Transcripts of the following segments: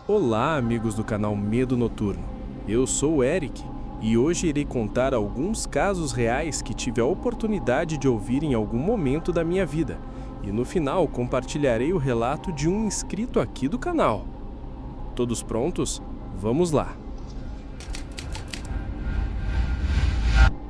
Olá, amigos do canal Medo Noturno. Eu sou o Eric e hoje irei contar alguns casos reais que tive a oportunidade de ouvir em algum momento da minha vida. E no final compartilharei o relato de um inscrito aqui do canal. Todos prontos? Vamos lá!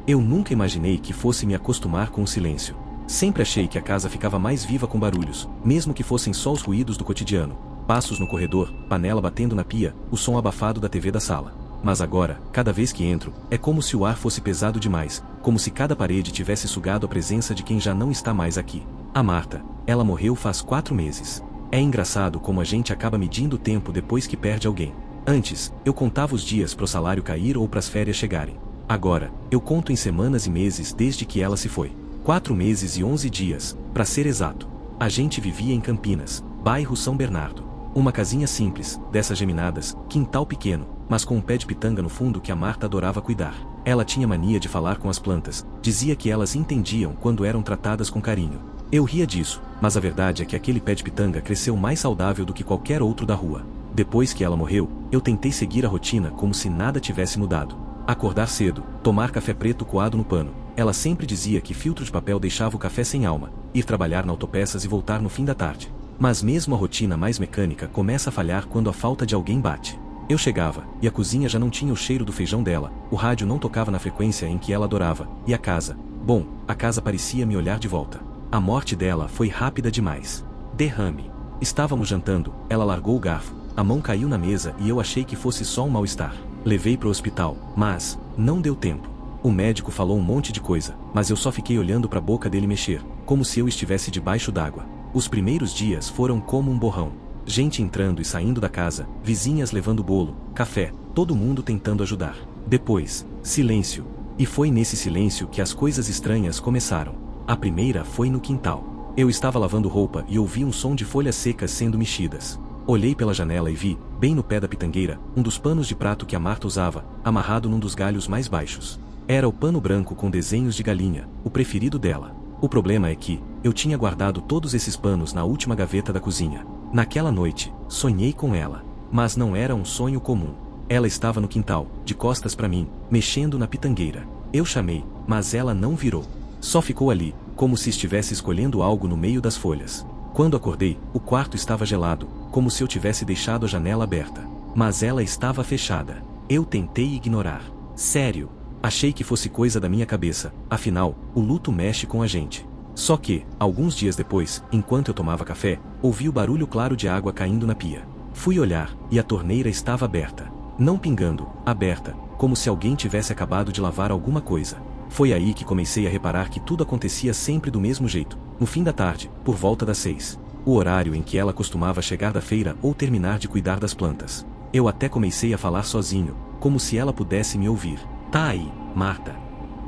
Eu nunca imaginei que fosse me acostumar com o silêncio. Sempre achei que a casa ficava mais viva com barulhos, mesmo que fossem só os ruídos do cotidiano. Passos no corredor, panela batendo na pia, o som abafado da TV da sala. Mas agora, cada vez que entro, é como se o ar fosse pesado demais, como se cada parede tivesse sugado a presença de quem já não está mais aqui. A Marta, ela morreu faz 4 meses. É engraçado como a gente acaba medindo o tempo depois que perde alguém. Antes, eu contava os dias para o salário cair ou para as férias chegarem. Agora, eu conto em semanas e meses desde que ela se foi. 4 meses e 11 dias, para ser exato. A gente vivia em Campinas, bairro São Bernardo. Uma casinha simples, dessas geminadas, quintal pequeno, mas com um pé de pitanga no fundo que a Marta adorava cuidar. Ela tinha mania de falar com as plantas, dizia que elas entendiam quando eram tratadas com carinho. Eu ria disso, mas a verdade é que aquele pé de pitanga cresceu mais saudável do que qualquer outro da rua. Depois que ela morreu, eu tentei seguir a rotina como se nada tivesse mudado. Acordar cedo, tomar café preto coado no pano. Ela sempre dizia que filtro de papel deixava o café sem alma, ir trabalhar na autopeças e voltar no fim da tarde. Mas mesmo a rotina mais mecânica começa a falhar quando a falta de alguém bate. Eu chegava, e a cozinha já não tinha o cheiro do feijão dela, o rádio não tocava na frequência em que ela adorava, e a casa... Bom, a casa parecia me olhar de volta. A morte dela foi rápida demais. Derrame. Estávamos jantando, ela largou o garfo, a mão caiu na mesa e eu achei que fosse só um mal-estar. Levei para o hospital, mas... não deu tempo. O médico falou um monte de coisa, mas eu só fiquei olhando para a boca dele mexer, como se eu estivesse debaixo d'água. Os primeiros dias foram como um borrão. Gente entrando e saindo da casa, vizinhas levando bolo, café, todo mundo tentando ajudar. Depois, silêncio. E foi nesse silêncio que as coisas estranhas começaram. A primeira foi no quintal. Eu estava lavando roupa e ouvi um som de folhas secas sendo mexidas. Olhei pela janela e vi, bem no pé da pitangueira, um dos panos de prato que a Marta usava, amarrado num dos galhos mais baixos. Era o pano branco com desenhos de galinha, o preferido dela. O problema é que, eu tinha guardado todos esses panos na última gaveta da cozinha. Naquela noite, sonhei com ela. Mas não era um sonho comum. Ela estava no quintal, de costas para mim, mexendo na pitangueira. Eu chamei, mas ela não virou. Só ficou ali, como se estivesse escolhendo algo no meio das folhas. Quando acordei, o quarto estava gelado, como se eu tivesse deixado a janela aberta. Mas ela estava fechada. Eu tentei ignorar. Sério. Achei que fosse coisa da minha cabeça, afinal, o luto mexe com a gente. Só que, alguns dias depois, enquanto eu tomava café, ouvi o barulho claro de água caindo na pia. Fui olhar, e a torneira estava aberta. Não pingando, aberta, como se alguém tivesse acabado de lavar alguma coisa. Foi aí que comecei a reparar que tudo acontecia sempre do mesmo jeito, no fim da tarde, por volta das 6. O horário em que ela costumava chegar da feira ou terminar de cuidar das plantas. Eu até comecei a falar sozinho, como se ela pudesse me ouvir. Tá aí, Marta.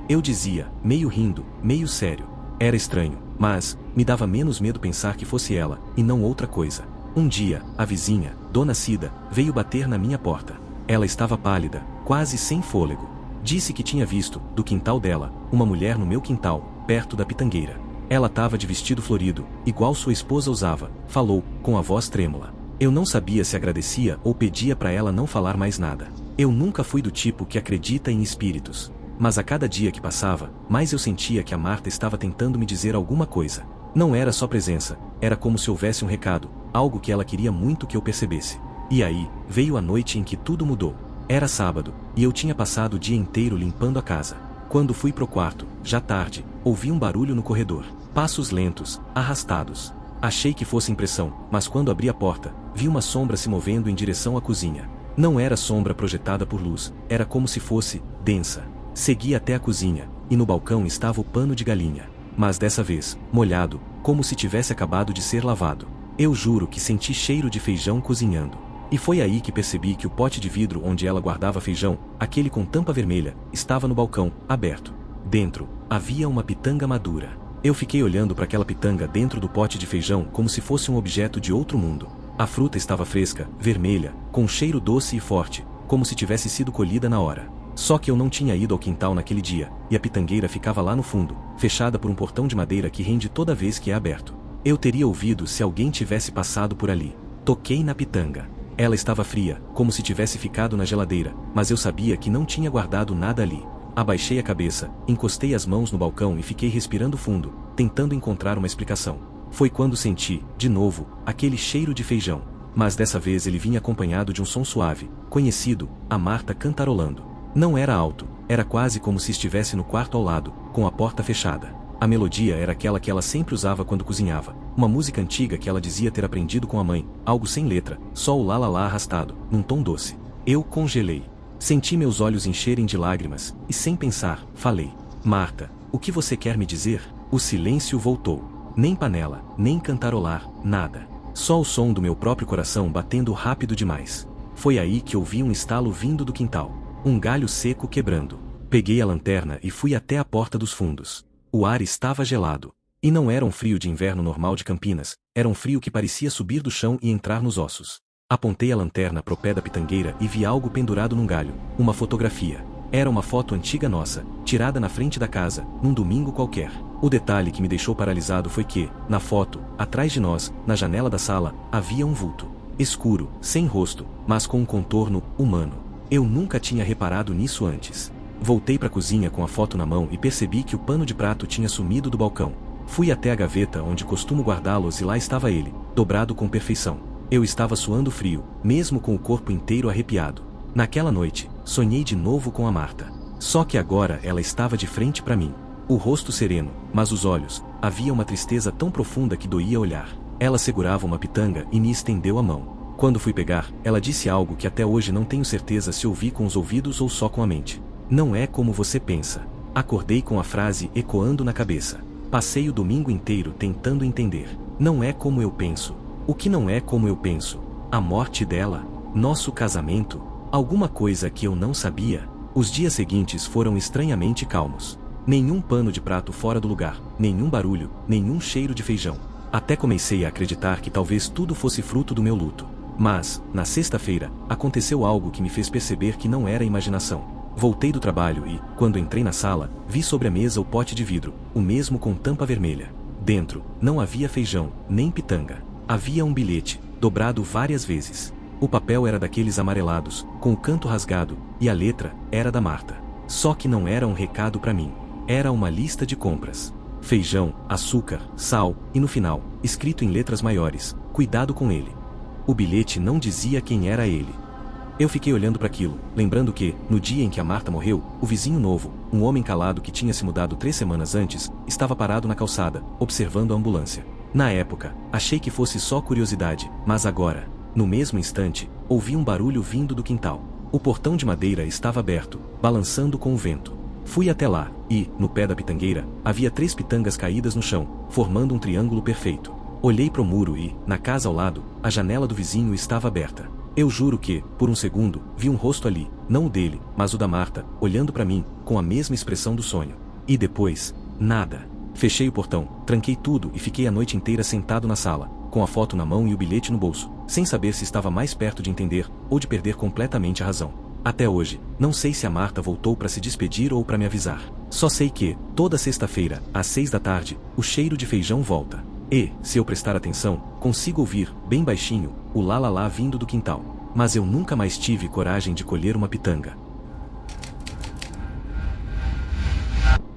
Eu dizia, meio rindo, meio sério. Era estranho, mas me dava menos medo pensar que fosse ela, e não outra coisa. Um dia, a vizinha, Dona Cida, veio bater na minha porta. Ela estava pálida, quase sem fôlego. Disse que tinha visto, do quintal dela, uma mulher no meu quintal, perto da pitangueira. Ela estava de vestido florido, igual sua esposa usava, falou, com a voz trêmula. Eu não sabia se agradecia ou pedia para ela não falar mais nada. Eu nunca fui do tipo que acredita em espíritos. Mas a cada dia que passava, mais eu sentia que a Marta estava tentando me dizer alguma coisa. Não era só presença, era como se houvesse um recado, algo que ela queria muito que eu percebesse. E aí, veio a noite em que tudo mudou. Era sábado, e eu tinha passado o dia inteiro limpando a casa. Quando fui pro quarto, já tarde, ouvi um barulho no corredor. Passos lentos, arrastados. Achei que fosse impressão, mas quando abri a porta, vi uma sombra se movendo em direção à cozinha. Não era sombra projetada por luz, era como se fosse, densa. Segui até a cozinha, e no balcão estava o pano de galinha. Mas dessa vez, molhado, como se tivesse acabado de ser lavado. Eu juro que senti cheiro de feijão cozinhando. E foi aí que percebi que o pote de vidro onde ela guardava feijão, aquele com tampa vermelha, estava no balcão, aberto. Dentro, havia uma pitanga madura. Eu fiquei olhando para aquela pitanga dentro do pote de feijão como se fosse um objeto de outro mundo. A fruta estava fresca, vermelha, com um cheiro doce e forte, como se tivesse sido colhida na hora. Só que eu não tinha ido ao quintal naquele dia, e a pitangueira ficava lá no fundo, fechada por um portão de madeira que rende toda vez que é aberto. Eu teria ouvido se alguém tivesse passado por ali. Toquei na pitanga. Ela estava fria, como se tivesse ficado na geladeira, mas eu sabia que não tinha guardado nada ali. Abaixei a cabeça, encostei as mãos no balcão e fiquei respirando fundo, tentando encontrar uma explicação. Foi quando senti, de novo, aquele cheiro de feijão. Mas dessa vez ele vinha acompanhado de um som suave, conhecido, a Marta cantarolando. Não era alto, era quase como se estivesse no quarto ao lado, com a porta fechada. A melodia era aquela que ela sempre usava quando cozinhava, uma música antiga que ela dizia ter aprendido com a mãe, algo sem letra, só o lá arrastado, num tom doce. Eu congelei. Senti meus olhos encherem de lágrimas, e sem pensar, falei: Marta, o que você quer me dizer? O silêncio voltou. Nem panela, nem cantarolar, nada. Só o som do meu próprio coração batendo rápido demais. Foi aí que ouvi um estalo vindo do quintal. Um galho seco quebrando. Peguei a lanterna e fui até a porta dos fundos. O ar estava gelado. E não era um frio de inverno normal de Campinas, era um frio que parecia subir do chão e entrar nos ossos. Apontei a lanterna pro pé da pitangueira e vi algo pendurado num galho, uma fotografia. Era uma foto antiga nossa, tirada na frente da casa, num domingo qualquer. O detalhe que me deixou paralisado foi que, na foto, atrás de nós, na janela da sala, havia um vulto. Escuro, sem rosto, mas com um contorno humano. Eu nunca tinha reparado nisso antes. Voltei para a cozinha com a foto na mão e percebi que o pano de prato tinha sumido do balcão. Fui até a gaveta onde costumo guardá-los e lá estava ele, dobrado com perfeição. Eu estava suando frio, mesmo com o corpo inteiro arrepiado. Naquela noite, sonhei de novo com a Marta. Só que agora ela estava de frente para mim. O rosto sereno, mas os olhos, havia uma tristeza tão profunda que doía olhar. Ela segurava uma pitanga e me estendeu a mão. Quando fui pegar, ela disse algo que até hoje não tenho certeza se ouvi com os ouvidos ou só com a mente. Não é como você pensa. Acordei com a frase ecoando na cabeça. Passei o domingo inteiro tentando entender. Não é como eu penso. O que não é como eu penso? A morte dela? Nosso casamento? Alguma coisa que eu não sabia? Os dias seguintes foram estranhamente calmos. Nenhum pano de prato fora do lugar, nenhum barulho, nenhum cheiro de feijão. Até comecei a acreditar que talvez tudo fosse fruto do meu luto. Mas, na sexta-feira, aconteceu algo que me fez perceber que não era imaginação. Voltei do trabalho e, quando entrei na sala, vi sobre a mesa o pote de vidro, o mesmo com tampa vermelha. Dentro, não havia feijão, nem pitanga. Havia um bilhete, dobrado várias vezes. O papel era daqueles amarelados, com o canto rasgado, e a letra era da Marta. Só que não era um recado para mim. Era uma lista de compras. Feijão, açúcar, sal, e no final, escrito em letras maiores, cuidado com ele. O bilhete não dizia quem era ele. Eu fiquei olhando para aquilo, lembrando que, no dia em que a Marta morreu, o vizinho novo, um homem calado que tinha se mudado 3 semanas antes, estava parado na calçada, observando a ambulância. Na época, achei que fosse só curiosidade, mas agora, no mesmo instante, ouvi um barulho vindo do quintal. O portão de madeira estava aberto, balançando com o vento. Fui até lá, e, no pé da pitangueira, havia 3 pitangas caídas no chão, formando um triângulo perfeito. Olhei pro muro e, na casa ao lado, a janela do vizinho estava aberta. Eu juro que, por um segundo, vi um rosto ali, não o dele, mas o da Marta, olhando para mim, com a mesma expressão do sonho. E depois, nada. Fechei o portão, tranquei tudo e fiquei a noite inteira sentado na sala, com a foto na mão e o bilhete no bolso, sem saber se estava mais perto de entender, ou de perder completamente a razão. Até hoje, não sei se a Marta voltou para se despedir ou para me avisar. Só sei que, toda sexta-feira, às 6 da tarde, o cheiro de feijão volta. E, se eu prestar atenção, consigo ouvir, bem baixinho, o lá vindo do quintal. Mas eu nunca mais tive coragem de colher uma pitanga.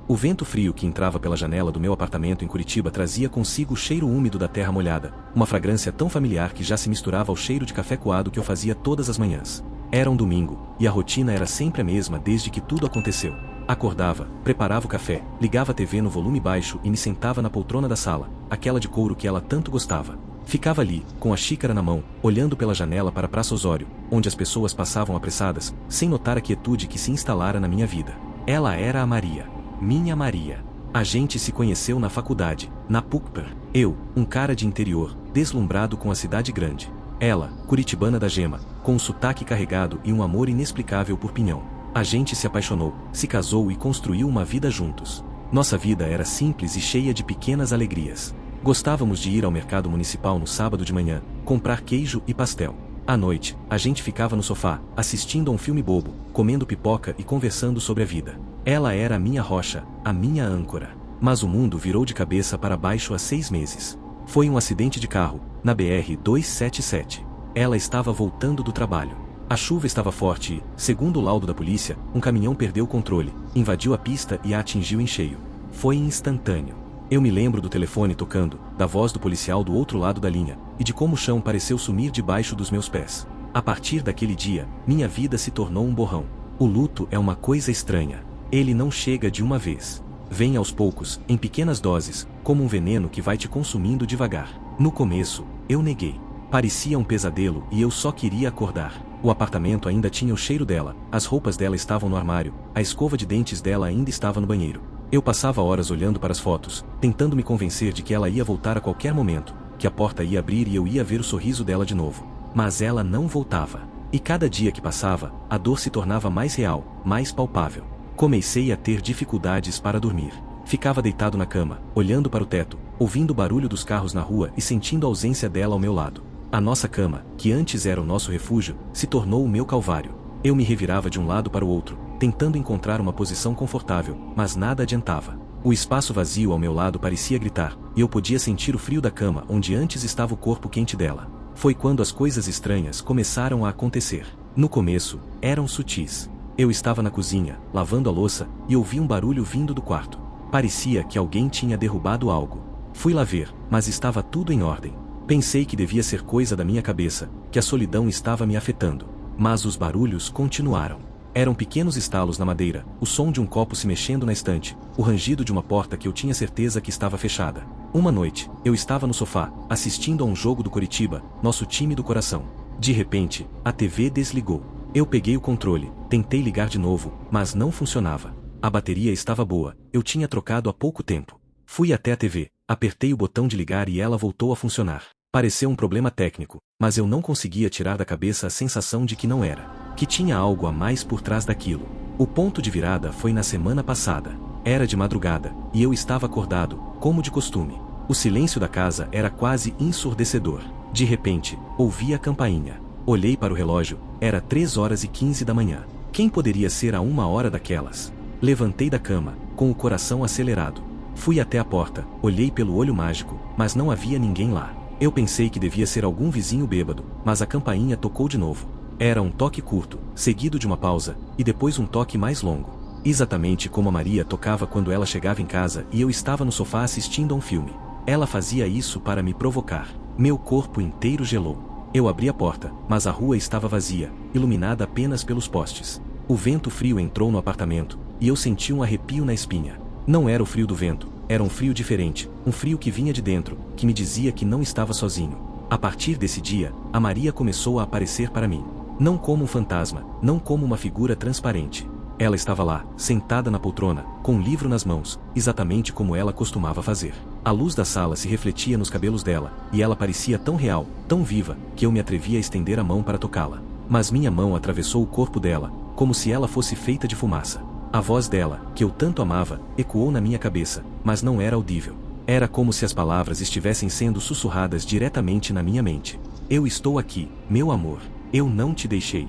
O vento frio que entrava pela janela do meu apartamento em Curitiba trazia consigo o cheiro úmido da terra molhada, uma fragrância tão familiar que já se misturava ao cheiro de café coado que eu fazia todas as manhãs. Era um domingo, e a rotina era sempre a mesma desde que tudo aconteceu. Acordava, preparava o café, ligava a TV no volume baixo e me sentava na poltrona da sala, aquela de couro que ela tanto gostava. Ficava ali, com a xícara na mão, olhando pela janela para a Praça Osório, onde as pessoas passavam apressadas, sem notar a quietude que se instalara na minha vida. Ela era a Maria. Minha Maria. A gente se conheceu na faculdade, na PUC. Eu, um cara de interior, deslumbrado com a cidade grande. Ela, curitibana da gema, com um sotaque carregado e um amor inexplicável por Pinhão. A gente se apaixonou, se casou e construiu uma vida juntos. Nossa vida era simples e cheia de pequenas alegrias. Gostávamos de ir ao mercado municipal no sábado de manhã, comprar queijo e pastel. À noite, a gente ficava no sofá, assistindo a um filme bobo, comendo pipoca e conversando sobre a vida. Ela era a minha rocha, a minha âncora. Mas o mundo virou de cabeça para baixo há 6 meses. Foi um acidente de carro, na BR-277. Ela estava voltando do trabalho. A chuva estava forte e, segundo o laudo da polícia, um caminhão perdeu o controle, invadiu a pista e a atingiu em cheio. Foi instantâneo. Eu me lembro do telefone tocando, da voz do policial do outro lado da linha, e de como o chão pareceu sumir debaixo dos meus pés. A partir daquele dia, minha vida se tornou um borrão. O luto é uma coisa estranha. Ele não chega de uma vez. Vem aos poucos, em pequenas doses, como um veneno que vai te consumindo devagar. No começo, eu neguei. Parecia um pesadelo e eu só queria acordar. O apartamento ainda tinha o cheiro dela, as roupas dela estavam no armário, a escova de dentes dela ainda estava no banheiro. Eu passava horas olhando para as fotos, tentando me convencer de que ela ia voltar a qualquer momento, que a porta ia abrir e eu ia ver o sorriso dela de novo. Mas ela não voltava. E cada dia que passava, a dor se tornava mais real, mais palpável. Comecei a ter dificuldades para dormir. Ficava deitado na cama, olhando para o teto, ouvindo o barulho dos carros na rua e sentindo a ausência dela ao meu lado. A nossa cama, que antes era o nosso refúgio, se tornou o meu calvário. Eu me revirava de um lado para o outro, tentando encontrar uma posição confortável, mas nada adiantava. O espaço vazio ao meu lado parecia gritar, e eu podia sentir o frio da cama onde antes estava o corpo quente dela. Foi quando as coisas estranhas começaram a acontecer. No começo, eram sutis. Eu estava na cozinha, lavando a louça, e ouvi um barulho vindo do quarto. Parecia que alguém tinha derrubado algo. Fui lá ver, mas estava tudo em ordem. Pensei que devia ser coisa da minha cabeça, que a solidão estava me afetando. Mas os barulhos continuaram. Eram pequenos estalos na madeira, o som de um copo se mexendo na estante, o rangido de uma porta que eu tinha certeza que estava fechada. Uma noite, eu estava no sofá, assistindo a um jogo do Coritiba, nosso time do coração. De repente, a TV desligou. Eu peguei o controle, tentei ligar de novo, mas não funcionava. A bateria estava boa, eu tinha trocado há pouco tempo. Fui até a TV, apertei o botão de ligar e ela voltou a funcionar. Pareceu um problema técnico, mas eu não conseguia tirar da cabeça a sensação de que não era. Que tinha algo a mais por trás daquilo. O ponto de virada foi na semana passada. Era de madrugada, e eu estava acordado, como de costume. O silêncio da casa era quase ensurdecedor. De repente, ouvi a campainha. Olhei para o relógio, era 3h15 da manhã. Quem poderia ser a 1h daquelas? Levantei da cama, com o coração acelerado. Fui até a porta, olhei pelo olho mágico, mas não havia ninguém lá. Eu pensei que devia ser algum vizinho bêbado, mas a campainha tocou de novo. Era um toque curto, seguido de uma pausa, e depois um toque mais longo. Exatamente como a Maria tocava quando ela chegava em casa e eu estava no sofá assistindo a um filme. Ela fazia isso para me provocar. Meu corpo inteiro gelou. Eu abri a porta, mas a rua estava vazia, iluminada apenas pelos postes. O vento frio entrou no apartamento, e eu senti um arrepio na espinha. Não era o frio do vento, era um frio diferente, um frio que vinha de dentro, que me dizia que não estava sozinho. A partir desse dia, a Maria começou a aparecer para mim. Não como um fantasma, não como uma figura transparente. Ela estava lá, sentada na poltrona, com um livro nas mãos, exatamente como ela costumava fazer. A luz da sala se refletia nos cabelos dela, e ela parecia tão real, tão viva, que eu me atrevia a estender a mão para tocá-la. Mas minha mão atravessou o corpo dela, como se ela fosse feita de fumaça. A voz dela, que eu tanto amava, ecoou na minha cabeça, mas não era audível. Era como se as palavras estivessem sendo sussurradas diretamente na minha mente. Eu estou aqui, meu amor. Eu não te deixei.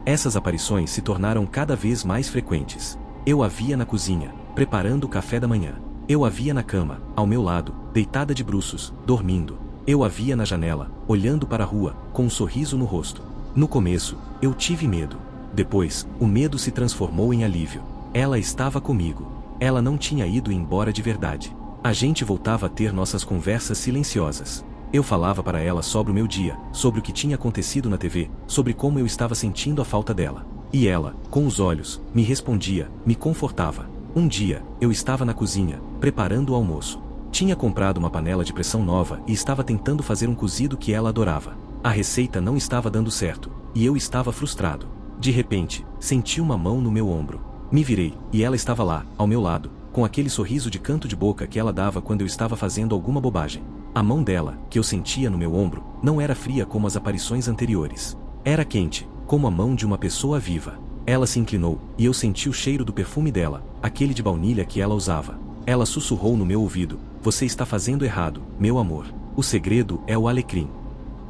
Essas aparições se tornaram cada vez mais frequentes. Eu a via na cozinha, preparando o café da manhã. Eu a via na cama, ao meu lado, deitada de bruços, dormindo. Eu a via na janela, olhando para a rua, com um sorriso no rosto. No começo, eu tive medo. Depois, o medo se transformou em alívio. Ela estava comigo. Ela não tinha ido embora de verdade. A gente voltava a ter nossas conversas silenciosas. Eu falava para ela sobre o meu dia, sobre o que tinha acontecido na TV, sobre como eu estava sentindo a falta dela. E ela, com os olhos, me respondia, me confortava. Um dia, eu estava na cozinha, preparando o almoço. Tinha comprado uma panela de pressão nova e estava tentando fazer um cozido que ela adorava. A receita não estava dando certo, e eu estava frustrado. De repente, senti uma mão no meu ombro. Me virei, e ela estava lá, ao meu lado, com aquele sorriso de canto de boca que ela dava quando eu estava fazendo alguma bobagem. A mão dela, que eu sentia no meu ombro, não era fria como as aparições anteriores. Era quente, como a mão de uma pessoa viva. Ela se inclinou, e eu senti o cheiro do perfume dela, aquele de baunilha que ela usava. Ela sussurrou no meu ouvido, "Você está fazendo errado, meu amor. O segredo é o alecrim."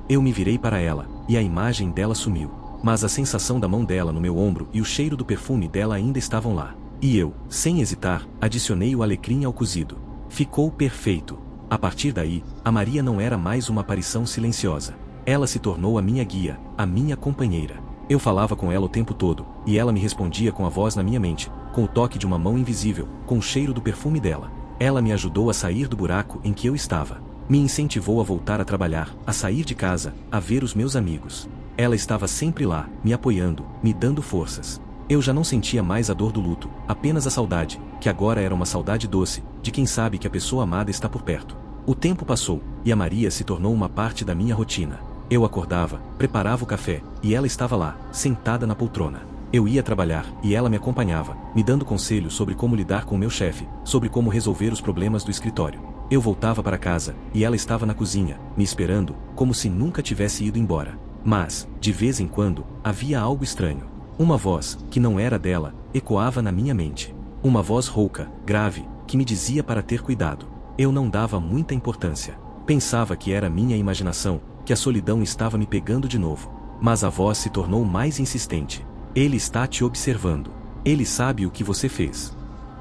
Eu me virei para ela, e a imagem dela sumiu. Mas a sensação da mão dela no meu ombro e o cheiro do perfume dela ainda estavam lá. E eu, sem hesitar, adicionei o alecrim ao cozido. Ficou perfeito. A partir daí, a Maria não era mais uma aparição silenciosa. Ela se tornou a minha guia, a minha companheira. Eu falava com ela o tempo todo, e ela me respondia com a voz na minha mente, com o toque de uma mão invisível, com o cheiro do perfume dela. Ela me ajudou a sair do buraco em que eu estava. Me incentivou a voltar a trabalhar, a sair de casa, a ver os meus amigos. Ela estava sempre lá, me apoiando, me dando forças. Eu já não sentia mais a dor do luto, apenas a saudade, que agora era uma saudade doce, de quem sabe que a pessoa amada está por perto. O tempo passou, e a Maria se tornou uma parte da minha rotina. Eu acordava, preparava o café, e ela estava lá, sentada na poltrona. Eu ia trabalhar, e ela me acompanhava, me dando conselhos sobre como lidar com o meu chefe, sobre como resolver os problemas do escritório. Eu voltava para casa, e ela estava na cozinha, me esperando, como se nunca tivesse ido embora. Mas, de vez em quando, havia algo estranho. Uma voz, que não era dela, ecoava na minha mente. Uma voz rouca, grave, que me dizia para ter cuidado. Eu não dava muita importância. Pensava que era minha imaginação, que a solidão estava me pegando de novo. Mas a voz se tornou mais insistente. Ele está te observando. Ele sabe o que você fez.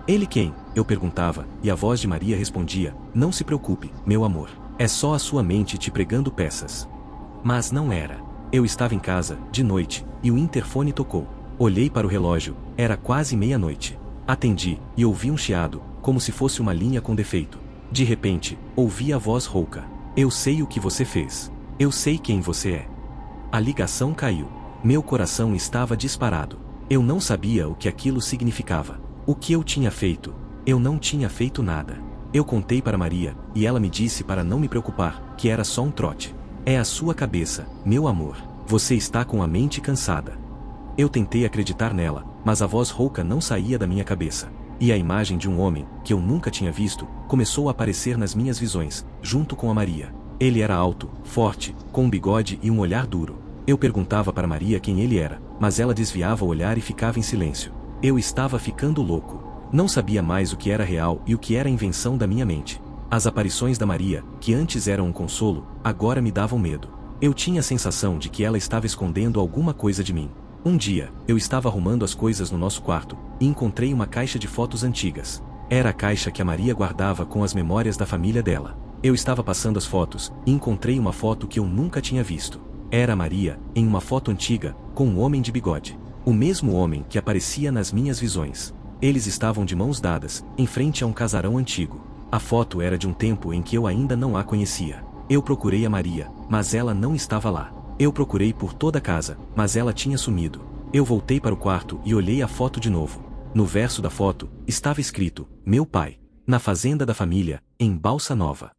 Ele quem? Eu perguntava, e a voz de Maria respondia: não se preocupe, meu amor. É só a sua mente te pregando peças. Mas não era. Eu estava em casa, de noite, e o interfone tocou. Olhei para o relógio, era quase meia-noite. Atendi, e ouvi um chiado, como se fosse uma linha com defeito. De repente, ouvi a voz rouca. Eu sei o que você fez. Eu sei quem você é. A ligação caiu. Meu coração estava disparado. Eu não sabia o que aquilo significava. O que eu tinha feito? Eu não tinha feito nada. Eu contei para Maria, e ela me disse para não me preocupar, que era só um trote. É a sua cabeça, meu amor. Você está com a mente cansada. Eu tentei acreditar nela, mas a voz rouca não saía da minha cabeça. E a imagem de um homem, que eu nunca tinha visto, começou a aparecer nas minhas visões, junto com a Maria. Ele era alto, forte, com um bigode e um olhar duro. Eu perguntava para Maria quem ele era, mas ela desviava o olhar e ficava em silêncio. Eu estava ficando louco. Não sabia mais o que era real e o que era invenção da minha mente. As aparições da Maria, que antes eram um consolo, agora me davam medo. Eu tinha a sensação de que ela estava escondendo alguma coisa de mim. Um dia, eu estava arrumando as coisas no nosso quarto, e encontrei uma caixa de fotos antigas. Era a caixa que a Maria guardava com as memórias da família dela. Eu estava passando as fotos, e encontrei uma foto que eu nunca tinha visto. Era a Maria, em uma foto antiga, com um homem de bigode. O mesmo homem que aparecia nas minhas visões. Eles estavam de mãos dadas, em frente a um casarão antigo. A foto era de um tempo em que eu ainda não a conhecia. Eu procurei a Maria, mas ela não estava lá. Eu procurei por toda a casa, mas ela tinha sumido. Eu voltei para o quarto e olhei a foto de novo. No verso da foto, estava escrito: meu pai, na fazenda da família, em Balsa Nova.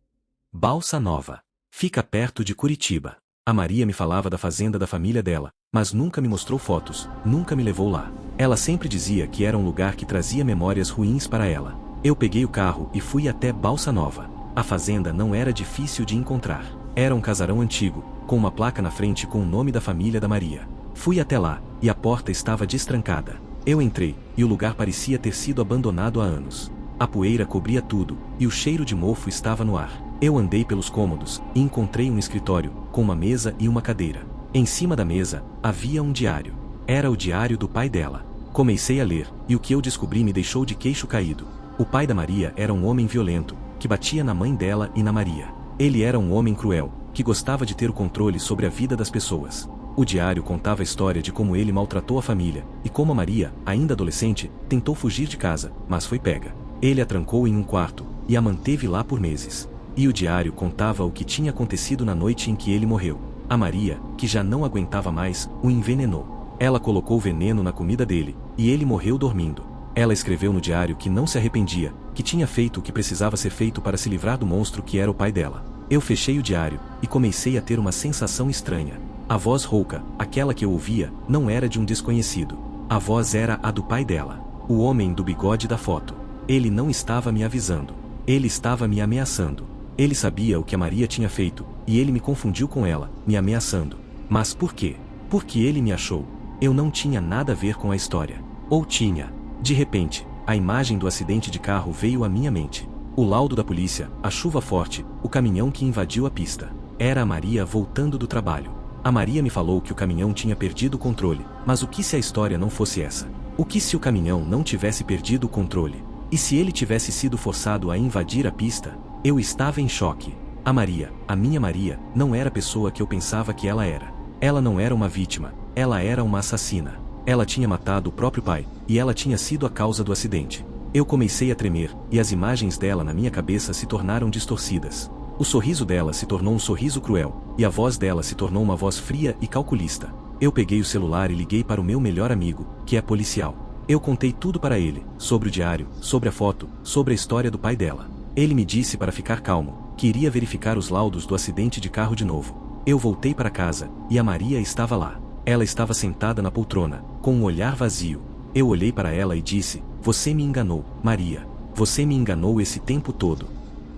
Balsa Nova. Fica perto de Curitiba. A Maria me falava da fazenda da família dela, mas nunca me mostrou fotos, nunca me levou lá. Ela sempre dizia que era um lugar que trazia memórias ruins para ela. Eu peguei o carro e fui até Balsa Nova. A fazenda não era difícil de encontrar. Era um casarão antigo, com uma placa na frente com o nome da família da Maria. Fui até lá, e a porta estava destrancada. Eu entrei, e o lugar parecia ter sido abandonado há anos. A poeira cobria tudo, e o cheiro de mofo estava no ar. Eu andei pelos cômodos, e encontrei um escritório, com uma mesa e uma cadeira. Em cima da mesa, havia um diário. Era o diário do pai dela. Comecei a ler, e o que eu descobri me deixou de queixo caído. O pai da Maria era um homem violento, que batia na mãe dela e na Maria. Ele era um homem cruel, que gostava de ter o controle sobre a vida das pessoas. O diário contava a história de como ele maltratou a família, e como a Maria, ainda adolescente, tentou fugir de casa, mas foi pega. Ele a trancou em um quarto, e a manteve lá por meses. E o diário contava o que tinha acontecido na noite em que ele morreu. A Maria, que já não aguentava mais, o envenenou. Ela colocou veneno na comida dele, e ele morreu dormindo. Ela escreveu no diário que não se arrependia, que tinha feito o que precisava ser feito para se livrar do monstro que era o pai dela. Eu fechei o diário, e comecei a ter uma sensação estranha. A voz rouca, aquela que eu ouvia, não era de um desconhecido. A voz era a do pai dela. O homem do bigode da foto. Ele não estava me avisando. Ele estava me ameaçando. Ele sabia o que a Maria tinha feito, e ele me confundiu com ela, me ameaçando. Mas por quê? Porque ele me achou. Eu não tinha nada a ver com a história. Ou tinha. De repente, a imagem do acidente de carro veio à minha mente. O laudo da polícia, a chuva forte, o caminhão que invadiu a pista. Era a Maria voltando do trabalho. A Maria me falou que o caminhão tinha perdido o controle, mas o que se a história não fosse essa? O que se o caminhão não tivesse perdido o controle? E se ele tivesse sido forçado a invadir a pista? Eu estava em choque. A Maria, a minha Maria, não era a pessoa que eu pensava que ela era. Ela não era uma vítima, ela era uma assassina. Ela tinha matado o próprio pai, e ela tinha sido a causa do acidente. Eu comecei a tremer, e as imagens dela na minha cabeça se tornaram distorcidas. O sorriso dela se tornou um sorriso cruel, e a voz dela se tornou uma voz fria e calculista. Eu peguei o celular e liguei para o meu melhor amigo, que é policial. Eu contei tudo para ele, sobre o diário, sobre a foto, sobre a história do pai dela. Ele me disse para ficar calmo, que iria verificar os laudos do acidente de carro de novo. Eu voltei para casa, e a Maria estava lá. Ela estava sentada na poltrona, com um olhar vazio. Eu olhei para ela e disse: "Você me enganou, Maria. Você me enganou esse tempo todo."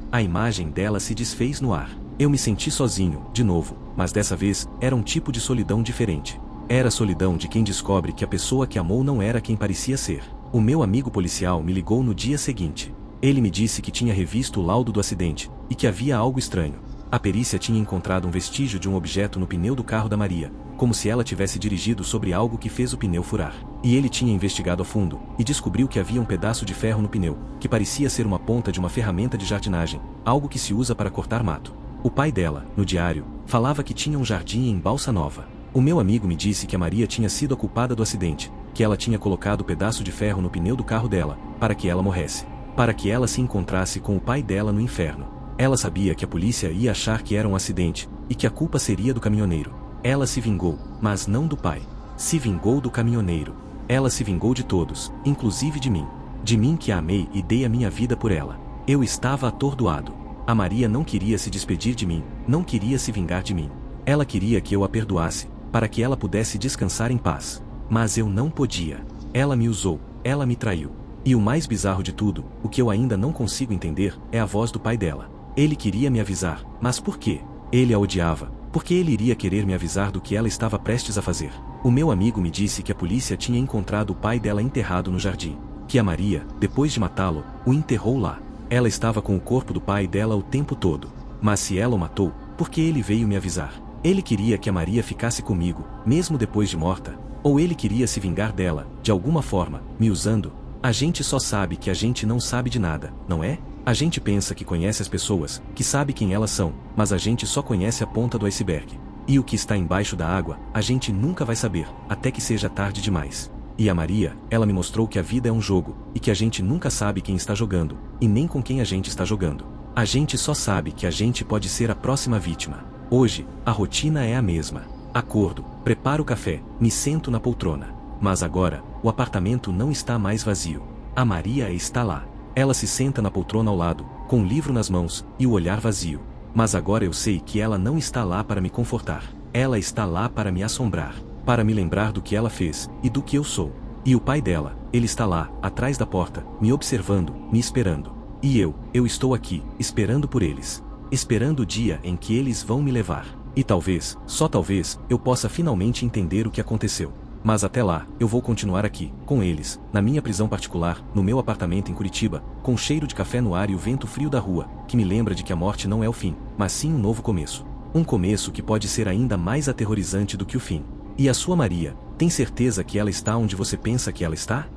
A imagem dela se desfez no ar. Eu me senti sozinho, de novo, mas dessa vez, era um tipo de solidão diferente. Era a solidão de quem descobre que a pessoa que amou não era quem parecia ser. O meu amigo policial me ligou no dia seguinte. Ele me disse que tinha revisto o laudo do acidente, e que havia algo estranho. A perícia tinha encontrado um vestígio de um objeto no pneu do carro da Maria, como se ela tivesse dirigido sobre algo que fez o pneu furar. E ele tinha investigado a fundo, e descobriu que havia um pedaço de ferro no pneu, que parecia ser uma ponta de uma ferramenta de jardinagem, algo que se usa para cortar mato. O pai dela, no diário, falava que tinha um jardim em Balsa Nova. O meu amigo me disse que a Maria tinha sido a culpada do acidente, que ela tinha colocado o pedaço de ferro no pneu do carro dela, para que ela morresse. Para que ela se encontrasse com o pai dela no inferno. Ela sabia que a polícia ia achar que era um acidente, e que a culpa seria do caminhoneiro. Ela se vingou, mas não do pai. Se vingou do caminhoneiro. Ela se vingou de todos, inclusive de mim. De mim que a amei e dei a minha vida por ela. Eu estava atordoado. A Maria não queria se despedir de mim, não queria se vingar de mim. Ela queria que eu a perdoasse, para que ela pudesse descansar em paz. Mas eu não podia. Ela me usou, ela me traiu. E o mais bizarro de tudo, o que eu ainda não consigo entender, é a voz do pai dela. Ele queria me avisar, mas por quê? Ele a odiava, porque ele iria querer me avisar do que ela estava prestes a fazer. O meu amigo me disse que a polícia tinha encontrado o pai dela enterrado no jardim. Que a Maria, depois de matá-lo, o enterrou lá. Ela estava com o corpo do pai dela o tempo todo. Mas se ela o matou, por que ele veio me avisar? Ele queria que a Maria ficasse comigo, mesmo depois de morta? Ou ele queria se vingar dela, de alguma forma, me usando? A gente só sabe que a gente não sabe de nada, não é? A gente pensa que conhece as pessoas, que sabe quem elas são, mas a gente só conhece a ponta do iceberg. E o que está embaixo da água, a gente nunca vai saber, até que seja tarde demais. E a Maria, ela me mostrou que a vida é um jogo, e que a gente nunca sabe quem está jogando, e nem com quem a gente está jogando. A gente só sabe que a gente pode ser a próxima vítima. Hoje, a rotina é a mesma. Acordo, preparo o café, me sento na poltrona. Mas agora, o apartamento não está mais vazio. A Maria está lá. Ela se senta na poltrona ao lado, com um livro nas mãos, e o olhar vazio. Mas agora eu sei que ela não está lá para me confortar. Ela está lá para me assombrar, para me lembrar do que ela fez, e do que eu sou. E o pai dela, ele está lá, atrás da porta, me observando, me esperando. E eu estou aqui, esperando por eles. Esperando o dia em que eles vão me levar. E talvez, só talvez, eu possa finalmente entender o que aconteceu. Mas até lá, eu vou continuar aqui, com eles, na minha prisão particular, no meu apartamento em Curitiba, com o cheiro de café no ar e o vento frio da rua, que me lembra de que a morte não é o fim, mas sim um novo começo. Um começo que pode ser ainda mais aterrorizante do que o fim. E a sua Maria, tem certeza que ela está onde você pensa que ela está?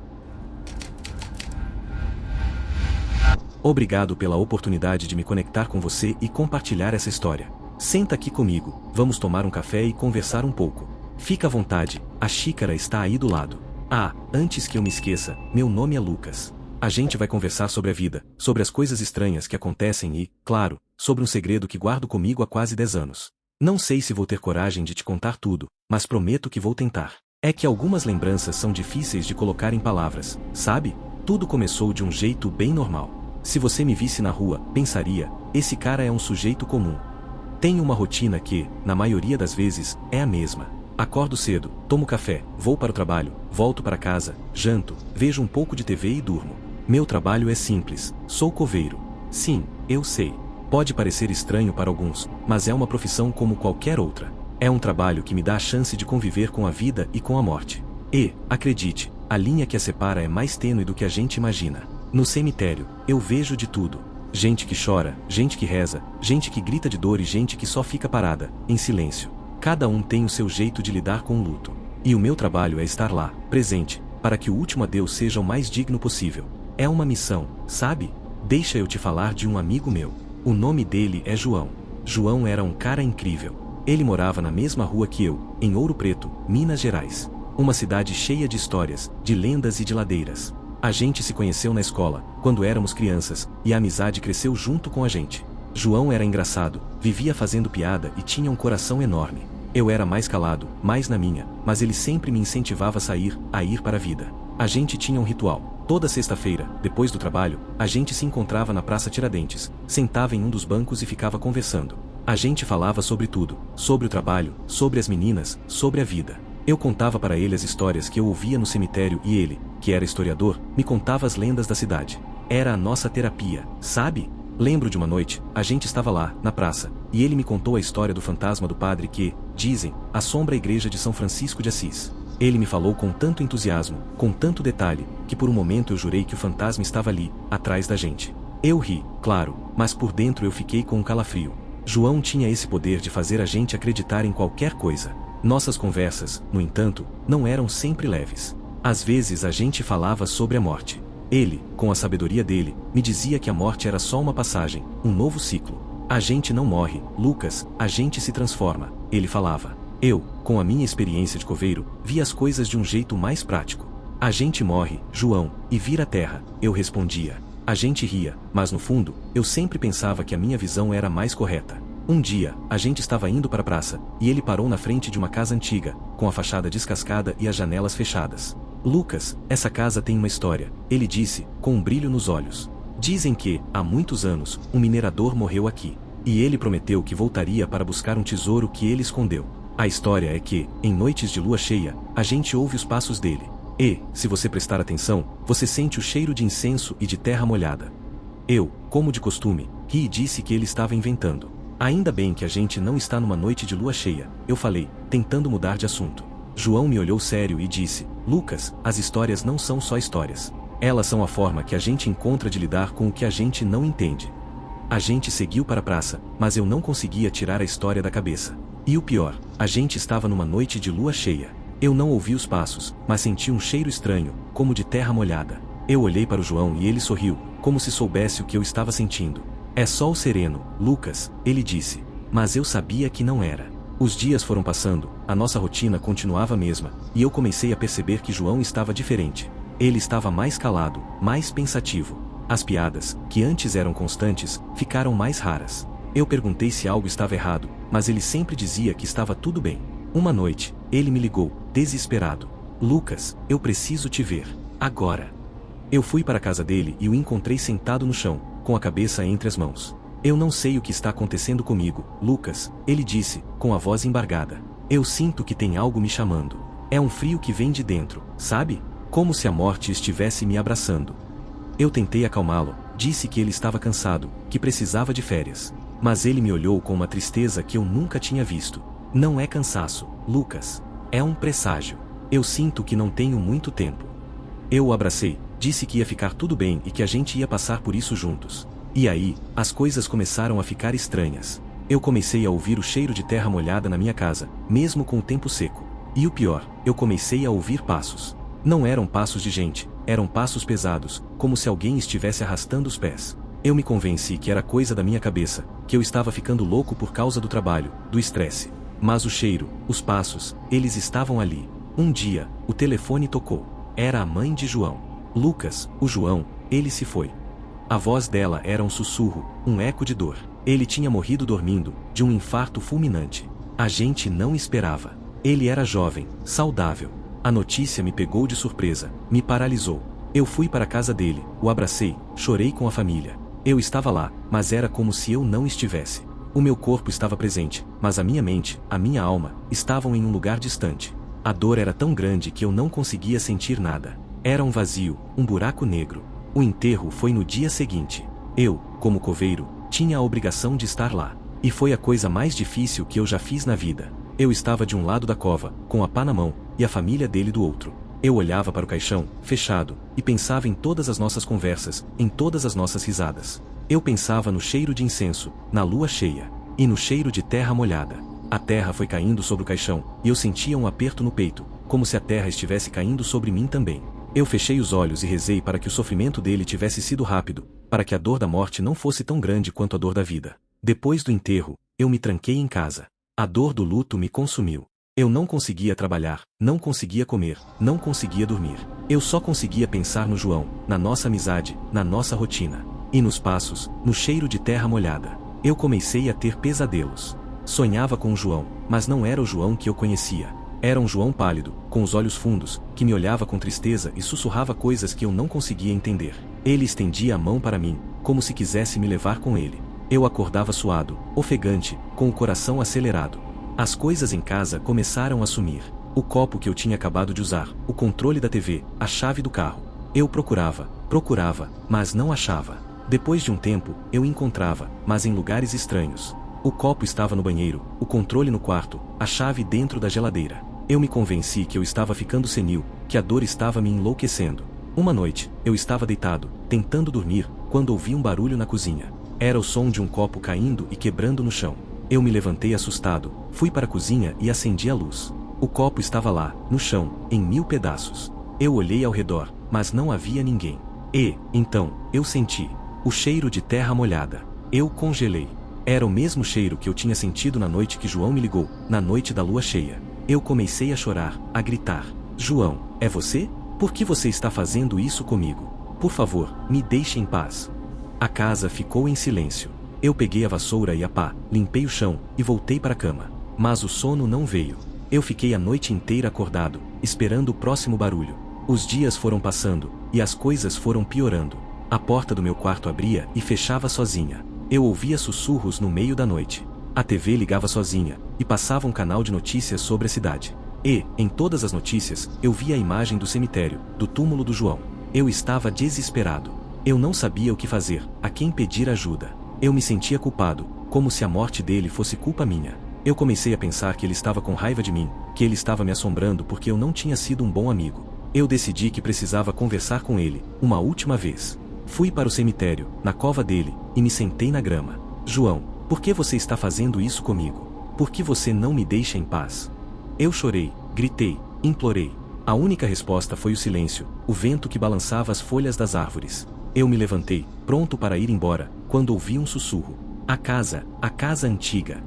Obrigado pela oportunidade de me conectar com você e compartilhar essa história. Senta aqui comigo, vamos tomar um café e conversar um pouco. Fica à vontade, a xícara está aí do lado. Ah, antes que eu me esqueça, meu nome é Lucas. A gente vai conversar sobre a vida, sobre as coisas estranhas que acontecem e, claro, sobre um segredo que guardo comigo há quase 10 anos. Não sei se vou ter coragem de te contar tudo, mas prometo que vou tentar. É que algumas lembranças são difíceis de colocar em palavras, sabe? Tudo começou de um jeito bem normal. Se você me visse na rua, pensaria, esse cara é um sujeito comum. Tenho uma rotina que, na maioria das vezes, é a mesma. Acordo cedo, tomo café, vou para o trabalho, volto para casa, janto, vejo um pouco de TV e durmo. Meu trabalho é simples, sou coveiro. Sim, eu sei. Pode parecer estranho para alguns, mas é uma profissão como qualquer outra. É um trabalho que me dá a chance de conviver com a vida e com a morte. E, acredite, a linha que a separa é mais tênue do que a gente imagina. No cemitério, eu vejo de tudo. Gente que chora, gente que reza, gente que grita de dor e gente que só fica parada, em silêncio. Cada um tem o seu jeito de lidar com o luto. E o meu trabalho é estar lá, presente, para que o último adeus seja o mais digno possível. É uma missão, sabe? Deixa eu te falar de um amigo meu. O nome dele é João. João era um cara incrível. Ele morava na mesma rua que eu, em Ouro Preto, Minas Gerais. Uma cidade cheia de histórias, de lendas e de ladeiras. A gente se conheceu na escola, quando éramos crianças, e a amizade cresceu junto com a gente. João era engraçado, vivia fazendo piada e tinha um coração enorme. Eu era mais calado, mais na minha, mas ele sempre me incentivava a ir para a vida. A gente tinha um ritual. Toda sexta-feira, depois do trabalho, a gente se encontrava na Praça Tiradentes, sentava em um dos bancos e ficava conversando. A gente falava sobre tudo, sobre o trabalho, sobre as meninas, sobre a vida. Eu contava para ele as histórias que eu ouvia no cemitério e ele, que era historiador, me contava as lendas da cidade. Era a nossa terapia, sabe? Lembro de uma noite, a gente estava lá, na praça, e ele me contou a história do fantasma do padre que, dizem, assombra a igreja de São Francisco de Assis. Ele me falou com tanto entusiasmo, com tanto detalhe, que por um momento eu jurei que o fantasma estava ali, atrás da gente. Eu ri, claro, mas por dentro eu fiquei com um calafrio. João tinha esse poder de fazer a gente acreditar em qualquer coisa. Nossas conversas, no entanto, não eram sempre leves. Às vezes a gente falava sobre a morte. Ele, com a sabedoria dele, me dizia que a morte era só uma passagem, um novo ciclo. A gente não morre, Lucas, a gente se transforma, ele falava. Eu, com a minha experiência de coveiro, vi as coisas de um jeito mais prático. A gente morre, João, e vira terra, eu respondia. A gente ria, mas no fundo, eu sempre pensava que a minha visão era mais correta. Um dia, a gente estava indo para a praça, e ele parou na frente de uma casa antiga, com a fachada descascada e as janelas fechadas. Lucas, essa casa tem uma história, ele disse, com um brilho nos olhos. Dizem que, há muitos anos, um minerador morreu aqui. E ele prometeu que voltaria para buscar um tesouro que ele escondeu. A história é que, em noites de lua cheia, a gente ouve os passos dele. E, se você prestar atenção, você sente o cheiro de incenso e de terra molhada. Eu, como de costume, ri e disse que ele estava inventando. Ainda bem que a gente não está numa noite de lua cheia, eu falei, tentando mudar de assunto. João me olhou sério e disse, Lucas, as histórias não são só histórias. Elas são a forma que a gente encontra de lidar com o que a gente não entende. A gente seguiu para a praça, mas eu não conseguia tirar a história da cabeça. E o pior, a gente estava numa noite de lua cheia. Eu não ouvi os passos, mas senti um cheiro estranho, como de terra molhada. Eu olhei para o João e ele sorriu, como se soubesse o que eu estava sentindo. É sol sereno, Lucas, ele disse. Mas eu sabia que não era. Os dias foram passando, a nossa rotina continuava a mesma, e eu comecei a perceber que João estava diferente. Ele estava mais calado, mais pensativo. As piadas, que antes eram constantes, ficaram mais raras. Eu perguntei se algo estava errado, mas ele sempre dizia que estava tudo bem. Uma noite, ele me ligou, desesperado. Lucas, eu preciso te ver. Agora. Eu fui para a casa dele e o encontrei sentado no chão, com a cabeça entre as mãos. Eu não sei o que está acontecendo comigo, Lucas, ele disse, com a voz embargada. Eu sinto que tem algo me chamando. É um frio que vem de dentro, sabe? Como se a morte estivesse me abraçando. Eu tentei acalmá-lo, disse que ele estava cansado, que precisava de férias. Mas ele me olhou com uma tristeza que eu nunca tinha visto. Não é cansaço, Lucas. É um presságio. Eu sinto que não tenho muito tempo. Eu o abracei, disse que ia ficar tudo bem e que a gente ia passar por isso juntos. E aí, as coisas começaram a ficar estranhas. Eu comecei a ouvir o cheiro de terra molhada na minha casa, mesmo com o tempo seco. E o pior, eu comecei a ouvir passos. Não eram passos de gente, eram passos pesados, como se alguém estivesse arrastando os pés. Eu me convenci que era coisa da minha cabeça, que eu estava ficando louco por causa do trabalho, do estresse. Mas o cheiro, os passos, eles estavam ali. Um dia, o telefone tocou. Era a mãe de João. Lucas, o João, ele se foi. A voz dela era um sussurro, um eco de dor. Ele tinha morrido dormindo, de um infarto fulminante. A gente não esperava. Ele era jovem, saudável. A notícia me pegou de surpresa, me paralisou. Eu fui para a casa dele, o abracei, chorei com a família. Eu estava lá, mas era como se eu não estivesse. O meu corpo estava presente, mas a minha mente, a minha alma, estavam em um lugar distante. A dor era tão grande que eu não conseguia sentir nada. Era um vazio, um buraco negro. O enterro foi no dia seguinte. Eu, como coveiro, tinha a obrigação de estar lá. E foi a coisa mais difícil que eu já fiz na vida. Eu estava de um lado da cova, com a pá na mão, e a família dele do outro. Eu olhava para o caixão, fechado, e pensava em todas as nossas conversas, em todas as nossas risadas. Eu pensava no cheiro de incenso, na lua cheia, e no cheiro de terra molhada. A terra foi caindo sobre o caixão, e eu sentia um aperto no peito, como se a terra estivesse caindo sobre mim também. Eu fechei os olhos e rezei para que o sofrimento dele tivesse sido rápido, para que a dor da morte não fosse tão grande quanto a dor da vida. Depois do enterro, Eu me tranquei em casa. A dor do luto me consumiu. Eu não conseguia trabalhar, não conseguia comer, não conseguia dormir. Eu só conseguia pensar no João, na nossa amizade, na nossa rotina. E nos passos, no cheiro de terra molhada. Eu comecei a ter pesadelos. Sonhava com o João, mas não era o João que eu conhecia. Era um João pálido, com os olhos fundos, que me olhava com tristeza e sussurrava coisas que eu não conseguia entender. Ele estendia a mão para mim, como se quisesse me levar com ele. Eu acordava suado, ofegante, com o coração acelerado. As coisas em casa começaram a sumir. O copo que eu tinha acabado de usar, o controle da TV, a chave do carro. Eu procurava, mas não achava. Depois de um tempo, eu encontrava, mas em lugares estranhos. O copo estava no banheiro, o controle no quarto, a chave dentro da geladeira. Eu me convenci que eu estava ficando senil, que a dor estava me enlouquecendo. Uma noite, eu estava deitado, tentando dormir, quando ouvi um barulho na cozinha. Era o som de um copo caindo e quebrando no chão. Eu me levantei assustado, fui para a cozinha e acendi a luz. O copo estava lá, no chão, em 1000 pedaços. Eu olhei ao redor, mas não havia ninguém. E, então, eu senti o cheiro de terra molhada. Eu congelei. Era o mesmo cheiro que eu tinha sentido na noite que João me ligou, na noite da lua cheia. Eu comecei a chorar, a gritar. João, é você? Por que você está fazendo isso comigo? Por favor, me deixe em paz. A casa ficou em silêncio. Eu peguei a vassoura e a pá, limpei o chão, e voltei para a cama. Mas o sono não veio. Eu fiquei a noite inteira acordado, esperando o próximo barulho. Os dias foram passando, e as coisas foram piorando. A porta do meu quarto abria e fechava sozinha. Eu ouvia sussurros no meio da noite. A TV ligava sozinha, e passava um canal de notícias sobre a cidade. E, em todas as notícias, eu via a imagem do cemitério, do túmulo do João. Eu estava desesperado. Eu não sabia o que fazer, a quem pedir ajuda. Eu me sentia culpado, como se a morte dele fosse culpa minha. Eu comecei a pensar que ele estava com raiva de mim, que ele estava me assombrando porque eu não tinha sido um bom amigo. Eu decidi que precisava conversar com ele, uma última vez. Fui para o cemitério, na cova dele, e me sentei na grama. João, por que você está fazendo isso comigo? Por que você não me deixa em paz? Eu chorei, gritei, implorei. A única resposta foi o silêncio, o vento que balançava as folhas das árvores. Eu me levantei, pronto para ir embora, quando ouvi um sussurro. A casa antiga.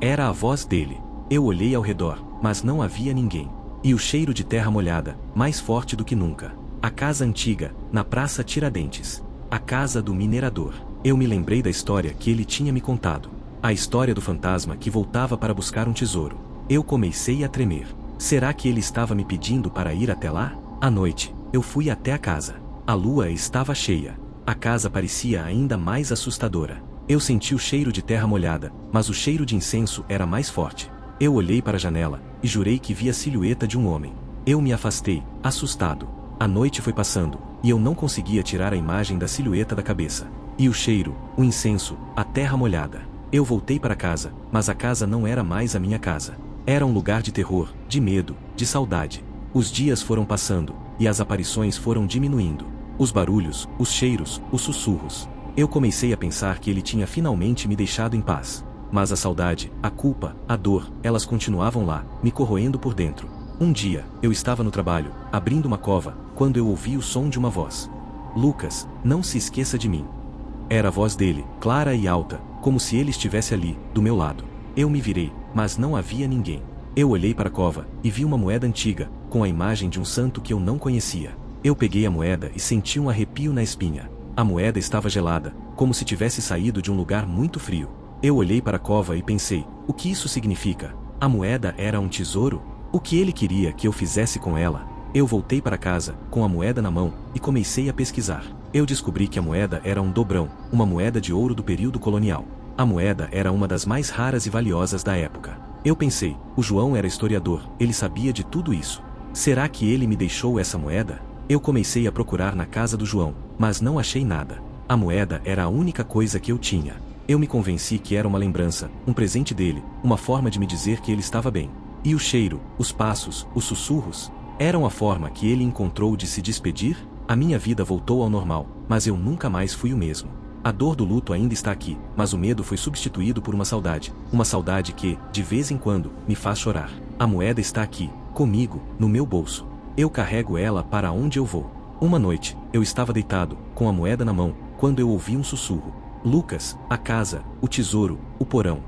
Era a voz dele. Eu olhei ao redor, mas não havia ninguém. E o cheiro de terra molhada, mais forte do que nunca. A casa antiga, na Praça Tiradentes. A casa do minerador. Eu me lembrei da história que ele tinha me contado. A história do fantasma que voltava para buscar um tesouro. Eu comecei a tremer. Será que ele estava me pedindo para ir até lá? À noite, eu fui até a casa. A lua estava cheia. A casa parecia ainda mais assustadora. Eu senti o cheiro de terra molhada, mas o cheiro de incenso era mais forte. Eu olhei para a janela, e jurei que via a silhueta de um homem. Eu me afastei, assustado. A noite foi passando, e eu não conseguia tirar a imagem da silhueta da cabeça. E o cheiro, o incenso, a terra molhada. Eu voltei para casa, mas a casa não era mais a minha casa. Era um lugar de terror, de medo, de saudade. Os dias foram passando, e as aparições foram diminuindo. Os barulhos, os cheiros, os sussurros. Eu comecei a pensar que ele tinha finalmente me deixado em paz. Mas a saudade, a culpa, a dor, elas continuavam lá, me corroendo por dentro. Um dia, eu estava no trabalho, abrindo uma cova, quando eu ouvi o som de uma voz. Lucas, não se esqueça de mim. Era a voz dele, clara e alta, como se ele estivesse ali, do meu lado. Eu me virei, mas não havia ninguém. Eu olhei para a cova, e vi uma moeda antiga, com a imagem de um santo que eu não conhecia. Eu peguei a moeda e senti um arrepio na espinha. A moeda estava gelada, como se tivesse saído de um lugar muito frio. Eu olhei para a cova e pensei, o que isso significa? A moeda era um tesouro? O que ele queria que eu fizesse com ela? Eu voltei para casa, com a moeda na mão, e comecei a pesquisar. Eu descobri que a moeda era um dobrão, uma moeda de ouro do período colonial. A moeda era uma das mais raras e valiosas da época. Eu pensei, o João era historiador, ele sabia de tudo isso. Será que ele me deixou essa moeda? Eu comecei a procurar na casa do João, mas não achei nada. A moeda era a única coisa que eu tinha. Eu me convenci que era uma lembrança, um presente dele, uma forma de me dizer que ele estava bem. E o cheiro, os passos, os sussurros, eram a forma que ele encontrou de se despedir? A minha vida voltou ao normal, mas eu nunca mais fui o mesmo. A dor do luto ainda está aqui, mas o medo foi substituído por uma saudade que, de vez em quando, me faz chorar. A moeda está aqui, comigo, no meu bolso. Eu carrego ela para onde eu vou. Uma noite, eu estava deitado, com a moeda na mão, quando eu ouvi um sussurro. Lucas, a casa, o tesouro, o porão.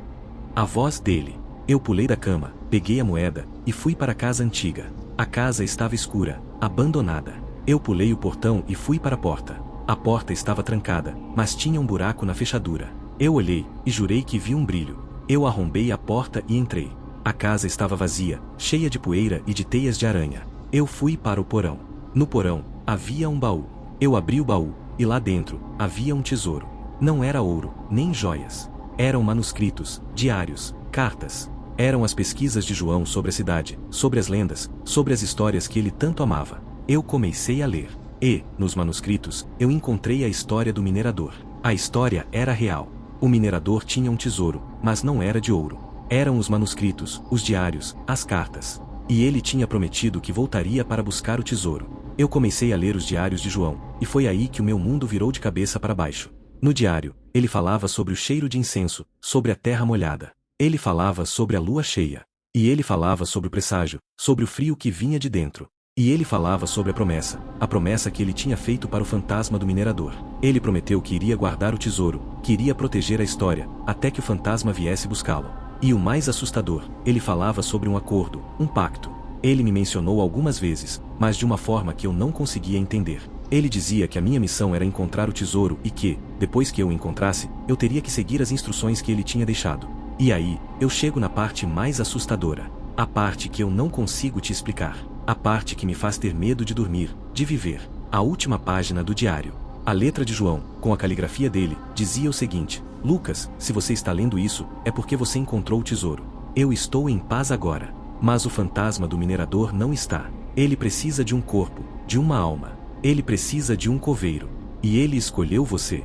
A voz dele. Eu pulei da cama, peguei a moeda, e fui para a casa antiga. A casa estava escura, abandonada. Eu pulei o portão e fui para a porta. A porta estava trancada, mas tinha um buraco na fechadura. Eu olhei, e jurei que vi um brilho. Eu arrombei a porta e entrei. A casa estava vazia, cheia de poeira e de teias de aranha. Eu fui para o porão. No porão, havia um baú. Eu abri o baú, e lá dentro, havia um tesouro. Não era ouro, nem joias. Eram manuscritos, diários, cartas. Eram as pesquisas de João sobre a cidade, sobre as lendas, sobre as histórias que ele tanto amava. Eu comecei a ler. E, nos manuscritos, eu encontrei a história do minerador. A história era real. O minerador tinha um tesouro, mas não era de ouro. Eram os manuscritos, os diários, as cartas. E ele tinha prometido que voltaria para buscar o tesouro. Eu comecei a ler os diários de João, e foi aí que o meu mundo virou de cabeça para baixo. No diário, ele falava sobre o cheiro de incenso, sobre a terra molhada. Ele falava sobre a lua cheia. E ele falava sobre o presságio, sobre o frio que vinha de dentro. E ele falava sobre a promessa que ele tinha feito para o fantasma do minerador. Ele prometeu que iria guardar o tesouro, que iria proteger a história, até que o fantasma viesse buscá-lo. E o mais assustador, ele falava sobre um acordo, um pacto. Ele me mencionou algumas vezes, mas de uma forma que eu não conseguia entender. Ele dizia que a minha missão era encontrar o tesouro e que, depois que eu o encontrasse, eu teria que seguir as instruções que ele tinha deixado. E aí, eu chego na parte mais assustadora. A parte que eu não consigo te explicar. A parte que me faz ter medo de dormir, de viver. A última página do diário. A letra de João, com a caligrafia dele, dizia o seguinte: Lucas, se você está lendo isso, é porque você encontrou o tesouro. Eu estou em paz agora. Mas o fantasma do minerador não está. Ele precisa de um corpo, de uma alma. Ele precisa de um coveiro. E ele escolheu você.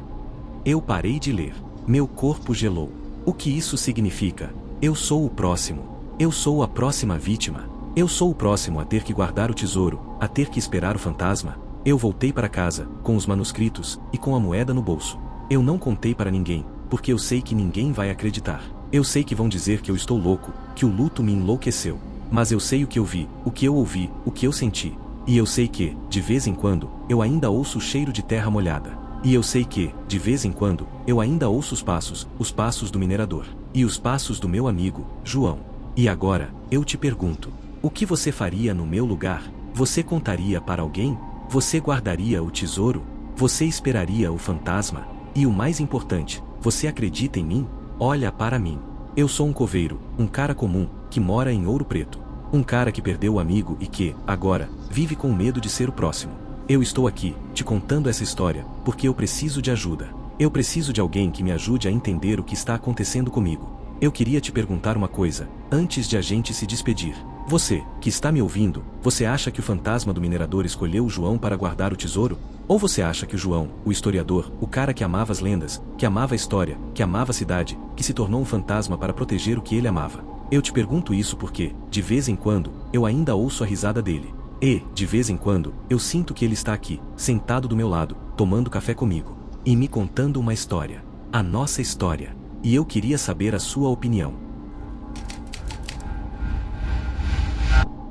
Eu parei de ler. Meu corpo gelou. O que isso significa? Eu sou o próximo. Eu sou a próxima vítima. Eu sou o próximo a ter que guardar o tesouro, a ter que esperar o fantasma. Eu voltei para casa, com os manuscritos, e com a moeda no bolso. Eu não contei para ninguém, porque eu sei que ninguém vai acreditar. Eu sei que vão dizer que eu estou louco, que o luto me enlouqueceu. Mas eu sei o que eu vi, o que eu ouvi, o que eu senti. E eu sei que, de vez em quando, eu ainda ouço o cheiro de terra molhada. E eu sei que, de vez em quando, eu ainda ouço os passos do minerador. E os passos do meu amigo, João. E agora, eu te pergunto: o que você faria no meu lugar? Você contaria para alguém? Você guardaria o tesouro? Você esperaria o fantasma? E o mais importante, você acredita em mim? Olha para mim. Eu sou um coveiro, um cara comum, que mora em Ouro Preto. Um cara que perdeu o amigo e que, agora, vive com medo de ser o próximo. Eu estou aqui, te contando essa história, porque eu preciso de ajuda. Eu preciso de alguém que me ajude a entender o que está acontecendo comigo. Eu queria te perguntar uma coisa, antes de a gente se despedir. Você, que está me ouvindo, você acha que o fantasma do minerador escolheu o João para guardar o tesouro? Ou você acha que o João, o historiador, o cara que amava as lendas, que amava a história, que amava a cidade, que se tornou um fantasma para proteger o que ele amava? Eu te pergunto isso porque, de vez em quando, eu ainda ouço a risada dele. E, de vez em quando, eu sinto que ele está aqui, sentado do meu lado, tomando café comigo. E me contando uma história. A nossa história. E eu queria saber a sua opinião.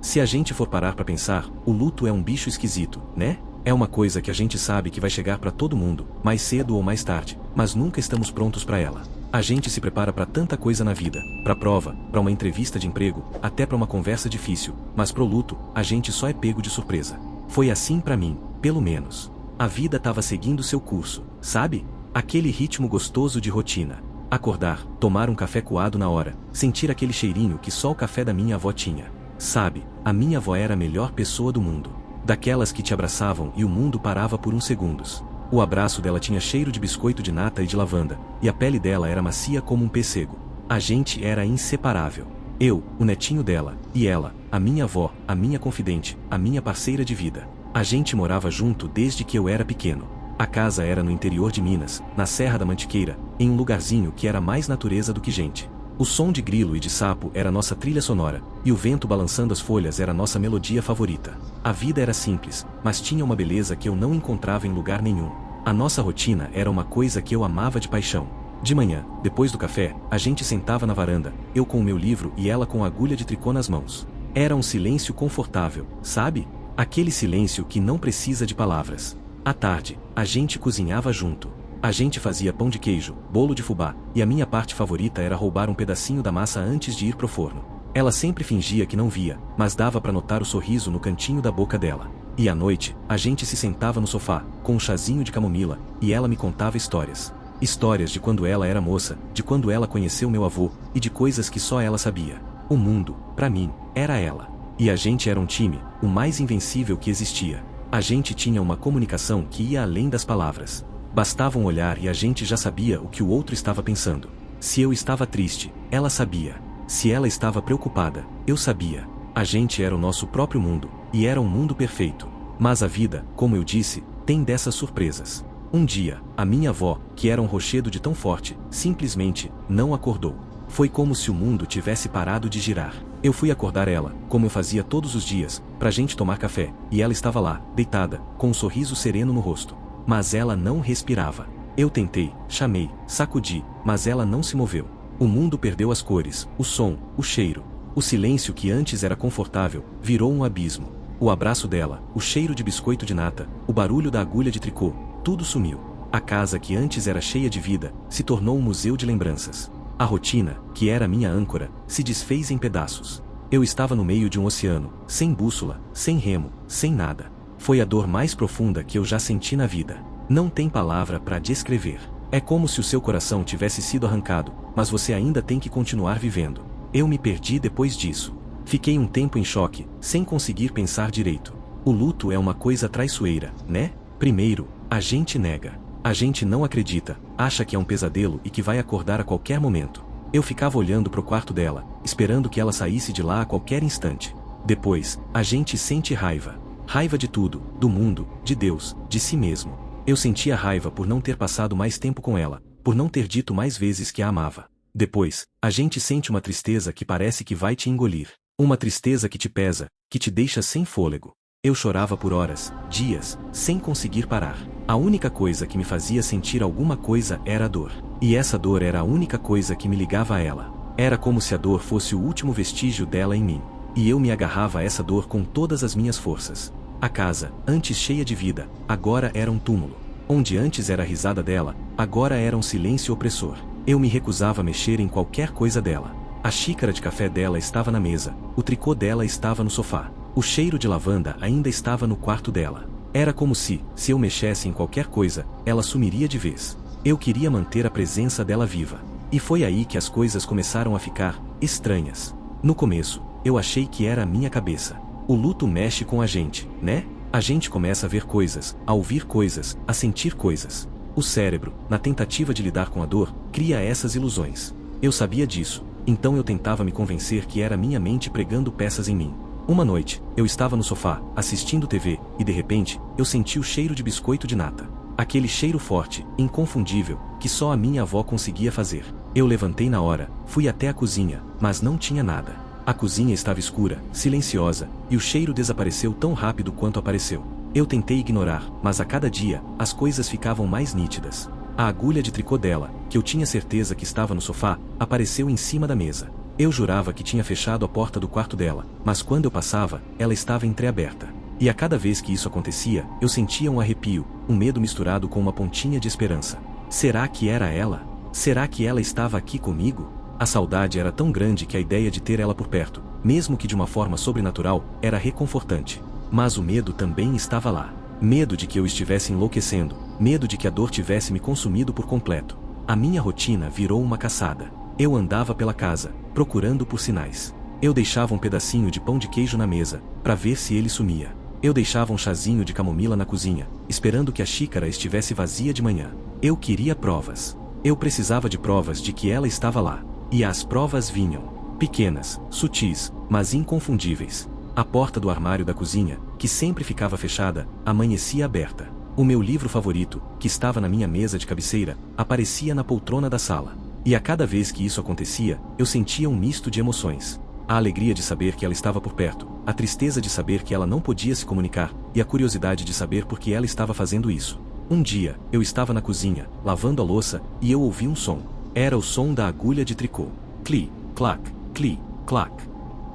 Se a gente for parar para pensar, o luto é um bicho esquisito, né? É uma coisa que a gente sabe que vai chegar para todo mundo, mais cedo ou mais tarde, mas nunca estamos prontos para ela. A gente se prepara para tanta coisa na vida, para prova, para uma entrevista de emprego, até para uma conversa difícil, mas pro luto, a gente só é pego de surpresa. Foi assim para mim, pelo menos. A vida estava seguindo seu curso, sabe? Aquele ritmo gostoso de rotina. Acordar, tomar um café coado na hora, sentir aquele cheirinho que só o café da minha avó tinha. Sabe, a minha avó era a melhor pessoa do mundo. Daquelas que te abraçavam e o mundo parava por uns segundos. O abraço dela tinha cheiro de biscoito de nata e de lavanda, e a pele dela era macia como um pêssego. A gente era inseparável. Eu, o netinho dela, e ela, a minha avó, a minha confidente, a minha parceira de vida. A gente morava junto desde que eu era pequeno. A casa era no interior de Minas, na Serra da Mantiqueira, em um lugarzinho que era mais natureza do que gente. O som de grilo e de sapo era nossa trilha sonora, e o vento balançando as folhas era nossa melodia favorita. A vida era simples, mas tinha uma beleza que eu não encontrava em lugar nenhum. A nossa rotina era uma coisa que eu amava de paixão. De manhã, depois do café, a gente sentava na varanda, eu com o meu livro e ela com a agulha de tricô nas mãos. Era um silêncio confortável, sabe? Aquele silêncio que não precisa de palavras. À tarde, a gente cozinhava junto. A gente fazia pão de queijo, bolo de fubá, e a minha parte favorita era roubar um pedacinho da massa antes de ir pro forno. Ela sempre fingia que não via, mas dava para notar o sorriso no cantinho da boca dela. E à noite, a gente se sentava no sofá, com um chazinho de camomila, e ela me contava histórias. Histórias de quando ela era moça, de quando ela conheceu meu avô, e de coisas que só ela sabia. O mundo, pra mim, era ela. E a gente era um time, o mais invencível que existia. A gente tinha uma comunicação que ia além das palavras. Bastava um olhar e a gente já sabia o que o outro estava pensando. Se eu estava triste, ela sabia. Se ela estava preocupada, eu sabia. A gente era o nosso próprio mundo, e era um mundo perfeito. Mas a vida, como eu disse, tem dessas surpresas. Um dia, a minha avó, que era um rochedo de tão forte, simplesmente não acordou. Foi como se o mundo tivesse parado de girar. Eu fui acordar ela, como eu fazia todos os dias, pra gente tomar café, e ela estava lá, deitada, com um sorriso sereno no rosto. Mas ela não respirava. Eu tentei, chamei, sacudi, mas ela não se moveu. O mundo perdeu as cores, o som, o cheiro. O silêncio que antes era confortável, virou um abismo. O abraço dela, o cheiro de biscoito de nata, o barulho da agulha de tricô, tudo sumiu. A casa que antes era cheia de vida, se tornou um museu de lembranças. A rotina, que era minha âncora, se desfez em pedaços. Eu estava no meio de um oceano, sem bússola, sem remo, sem nada. Foi a dor mais profunda que eu já senti na vida. Não tem palavra para descrever. É como se o seu coração tivesse sido arrancado, mas você ainda tem que continuar vivendo. Eu me perdi depois disso. Fiquei um tempo em choque, sem conseguir pensar direito. O luto é uma coisa traiçoeira, né? Primeiro, a gente nega. A gente não acredita, acha que é um pesadelo e que vai acordar a qualquer momento. Eu ficava olhando pro quarto dela, esperando que ela saísse de lá a qualquer instante. Depois, a gente sente raiva. Raiva de tudo, do mundo, de Deus, de si mesmo. Eu sentia raiva por não ter passado mais tempo com ela, por não ter dito mais vezes que a amava. Depois, a gente sente uma tristeza que parece que vai te engolir. Uma tristeza que te pesa, que te deixa sem fôlego. Eu chorava por horas, dias, sem conseguir parar. A única coisa que me fazia sentir alguma coisa era a dor. E essa dor era a única coisa que me ligava a ela. Era como se a dor fosse o último vestígio dela em mim. E eu me agarrava a essa dor com todas as minhas forças. A casa, antes cheia de vida, agora era um túmulo. Onde antes era a risada dela, agora era um silêncio opressor. Eu me recusava a mexer em qualquer coisa dela. A xícara de café dela estava na mesa, o tricô dela estava no sofá. O cheiro de lavanda ainda estava no quarto dela. Era como se eu mexesse em qualquer coisa, ela sumiria de vez. Eu queria manter a presença dela viva. E foi aí que as coisas começaram a ficar estranhas. No começo, eu achei que era a minha cabeça. O luto mexe com a gente, né? A gente começa a ver coisas, a ouvir coisas, a sentir coisas. O cérebro, na tentativa de lidar com a dor, cria essas ilusões. Eu sabia disso, então eu tentava me convencer que era minha mente pregando peças em mim. Uma noite, eu estava no sofá, assistindo TV, e de repente, eu senti o cheiro de biscoito de nata. Aquele cheiro forte, inconfundível, que só a minha avó conseguia fazer. Eu levantei na hora, fui até a cozinha, mas não tinha nada. A cozinha estava escura, silenciosa, e o cheiro desapareceu tão rápido quanto apareceu. Eu tentei ignorar, mas a cada dia, as coisas ficavam mais nítidas. A agulha de tricô dela, que eu tinha certeza que estava no sofá, apareceu em cima da mesa. Eu jurava que tinha fechado a porta do quarto dela, mas quando eu passava, ela estava entreaberta. E a cada vez que isso acontecia, eu sentia um arrepio, um medo misturado com uma pontinha de esperança. Será que era ela? Será que ela estava aqui comigo? A saudade era tão grande que a ideia de ter ela por perto, mesmo que de uma forma sobrenatural, era reconfortante. Mas o medo também estava lá. Medo de que eu estivesse enlouquecendo, medo de que a dor tivesse me consumido por completo. A minha rotina virou uma caçada. Eu andava pela casa, procurando por sinais. Eu deixava um pedacinho de pão de queijo na mesa, para ver se ele sumia. Eu deixava um chazinho de camomila na cozinha, esperando que a xícara estivesse vazia de manhã. Eu queria provas. Eu precisava de provas de que ela estava lá. E as provas vinham. Pequenas, sutis, mas inconfundíveis. A porta do armário da cozinha, que sempre ficava fechada, amanhecia aberta. O meu livro favorito, que estava na minha mesa de cabeceira, aparecia na poltrona da sala. E a cada vez que isso acontecia, eu sentia um misto de emoções. A alegria de saber que ela estava por perto, a tristeza de saber que ela não podia se comunicar, e a curiosidade de saber por que ela estava fazendo isso. Um dia, eu estava na cozinha, lavando a louça, e eu ouvi um som. Era o som da agulha de tricô. Cli, clac, cli, clac.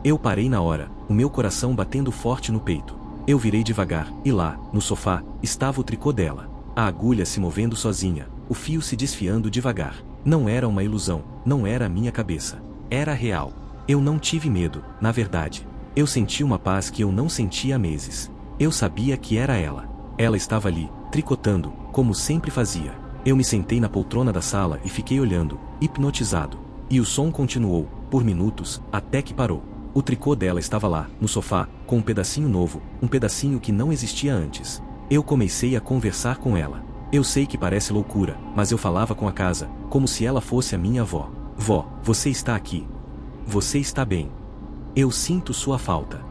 Eu parei na hora, o meu coração batendo forte no peito. Eu virei devagar, e lá, no sofá, estava o tricô dela. A agulha se movendo sozinha, o fio se desfiando devagar. Não era uma ilusão, não era a minha cabeça. Era real. Eu não tive medo, na verdade. Eu senti uma paz que eu não sentia há meses. Eu sabia que era ela. Ela estava ali, tricotando, como sempre fazia. Eu me sentei na poltrona da sala e fiquei olhando, hipnotizado. E o som continuou, por minutos, até que parou. O tricô dela estava lá, no sofá, com um pedacinho novo, um pedacinho que não existia antes. Eu comecei a conversar com ela. Eu sei que parece loucura, mas eu falava com a casa, como se ela fosse a minha avó. Vó, você está aqui. Você está bem. Eu sinto sua falta.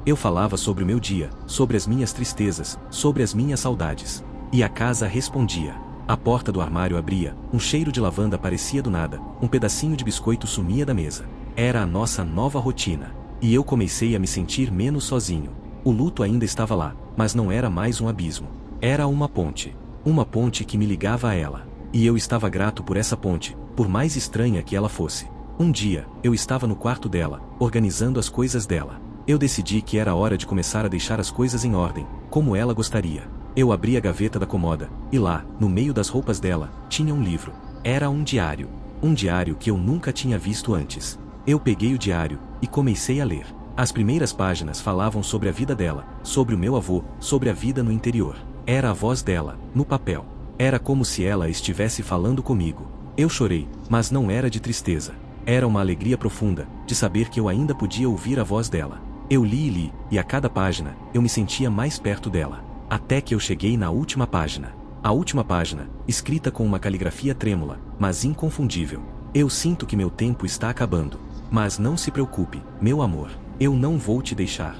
Eu falava sobre o meu dia, sobre as minhas tristezas, sobre as minhas saudades. E a casa respondia. A porta do armário abria, um cheiro de lavanda aparecia do nada, um pedacinho de biscoito sumia da mesa. Era a nossa nova rotina. E eu comecei a me sentir menos sozinho. O luto ainda estava lá, mas não era mais um abismo. Era uma ponte. Uma ponte que me ligava a ela. E eu estava grato por essa ponte, por mais estranha que ela fosse. Um dia, eu estava no quarto dela, organizando as coisas dela. Eu decidi que era hora de começar a deixar as coisas em ordem, como ela gostaria. Eu abri a gaveta da comoda, e lá, no meio das roupas dela, tinha um livro. Era um diário. Um diário que eu nunca tinha visto antes. Eu peguei o diário, e comecei a ler. As primeiras páginas falavam sobre a vida dela, sobre o meu avô, sobre a vida no interior. Era a voz dela, no papel. Era como se ela estivesse falando comigo. Eu chorei, mas não era de tristeza. Era uma alegria profunda, de saber que eu ainda podia ouvir a voz dela. Eu li e li, e a cada página, eu me sentia mais perto dela. Até que eu cheguei na última página. A última página, escrita com uma caligrafia trêmula, mas inconfundível. Eu sinto que meu tempo está acabando. Mas não se preocupe, meu amor. Eu não vou te deixar.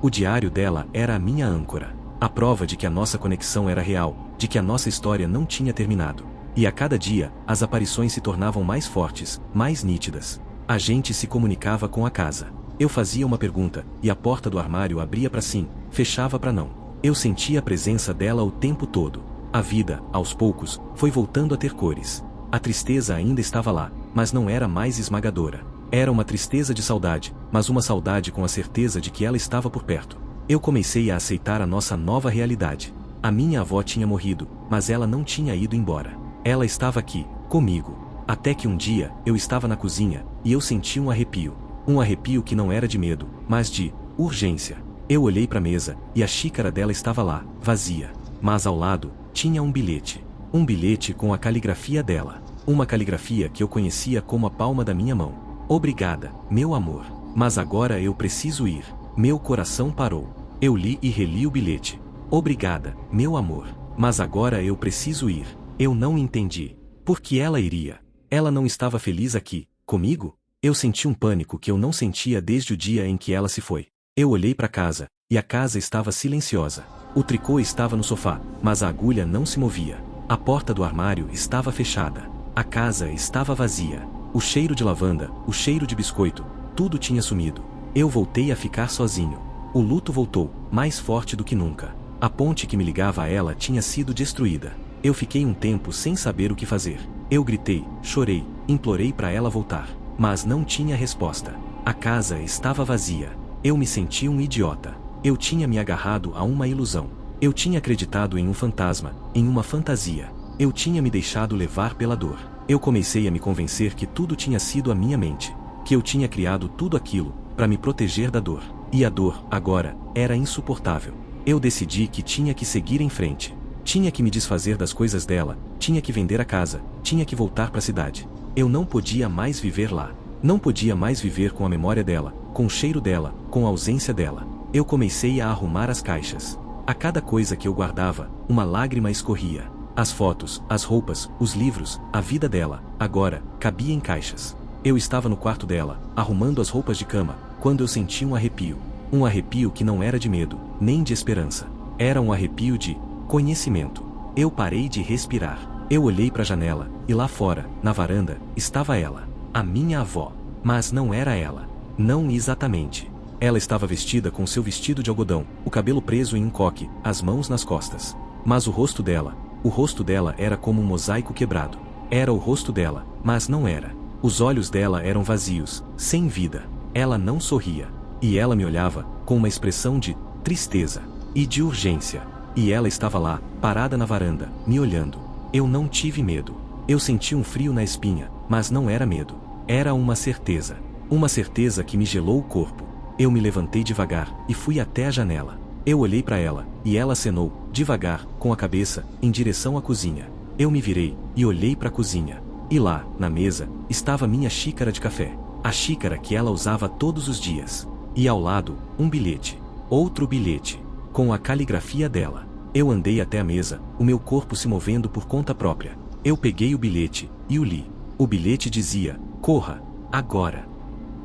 O diário dela era a minha âncora. A prova de que a nossa conexão era real, de que a nossa história não tinha terminado. E a cada dia, as aparições se tornavam mais fortes, mais nítidas. A gente se comunicava com a casa. Eu fazia uma pergunta, e a porta do armário abria para sim, fechava para não. Eu sentia a presença dela o tempo todo. A vida, aos poucos, foi voltando a ter cores. A tristeza ainda estava lá, mas não era mais esmagadora. Era uma tristeza de saudade, mas uma saudade com a certeza de que ela estava por perto. Eu comecei a aceitar a nossa nova realidade. A minha avó tinha morrido, mas ela não tinha ido embora. Ela estava aqui, comigo. Até que um dia, eu estava na cozinha, e eu senti um arrepio. Um arrepio que não era de medo, mas de urgência. Eu olhei para a mesa, e a xícara dela estava lá, vazia. Mas ao lado, tinha um bilhete. Um bilhete com a caligrafia dela. Uma caligrafia que eu conhecia como a palma da minha mão. Obrigada, meu amor. Mas agora eu preciso ir. Meu coração parou. Eu li e reli o bilhete. Obrigada, meu amor. Mas agora eu preciso ir. Eu não entendi. Por que ela iria? Ela não estava feliz aqui, comigo? Eu senti um pânico que eu não sentia desde o dia em que ela se foi. Eu olhei para casa, e a casa estava silenciosa. O tricô estava no sofá, mas a agulha não se movia. A porta do armário estava fechada. A casa estava vazia. O cheiro de lavanda, o cheiro de biscoito, tudo tinha sumido. Eu voltei a ficar sozinho. O luto voltou, mais forte do que nunca. A ponte que me ligava a ela tinha sido destruída. Eu fiquei um tempo sem saber o que fazer. Eu gritei, chorei, implorei para ela voltar. Mas não tinha resposta. A casa estava vazia. Eu me senti um idiota. Eu tinha me agarrado a uma ilusão. Eu tinha acreditado em um fantasma, em uma fantasia. Eu tinha me deixado levar pela dor. Eu comecei a me convencer que tudo tinha sido a minha mente. Que eu tinha criado tudo aquilo, para me proteger da dor. E a dor, agora, era insuportável. Eu decidi que tinha que seguir em frente. Tinha que me desfazer das coisas dela, tinha que vender a casa, tinha que voltar para a cidade. Eu não podia mais viver lá. Não podia mais viver com a memória dela, com o cheiro dela, com a ausência dela. Eu comecei a arrumar as caixas. A cada coisa que eu guardava, uma lágrima escorria. As fotos, as roupas, os livros, a vida dela, agora, cabia em caixas. Eu estava no quarto dela, arrumando as roupas de cama, quando eu senti um arrepio. Um arrepio que não era de medo, nem de esperança. Era um arrepio de conhecimento. Eu parei de respirar. Eu olhei para a janela, e lá fora, na varanda, estava ela. A minha avó. Mas não era ela. Não exatamente. Ela estava vestida com seu vestido de algodão, o cabelo preso em um coque, as mãos nas costas. Mas o rosto dela era como um mosaico quebrado. Era o rosto dela, mas não era. Os olhos dela eram vazios, sem vida. Ela não sorria. E ela me olhava, com uma expressão de tristeza e de urgência. E ela estava lá, parada na varanda, me olhando. Eu não tive medo. Eu senti um frio na espinha, mas não era medo. Era uma certeza. Uma certeza que me gelou o corpo. Eu me levantei devagar e fui até a janela. Eu olhei para ela, e ela acenou, devagar, com a cabeça, em direção à cozinha. Eu me virei e olhei para a cozinha. E lá, na mesa, estava minha xícara de café. A xícara que ela usava todos os dias. E ao lado, um bilhete. Outro bilhete. Com a caligrafia dela. Eu andei até a mesa, o meu corpo se movendo por conta própria. Eu peguei o bilhete e o li. O bilhete dizia: corra, agora.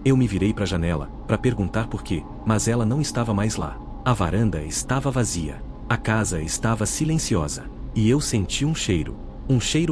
Eu me virei para a janela, para perguntar por quê, mas ela não estava mais lá. A varanda estava vazia. A casa estava silenciosa. E eu senti um cheiro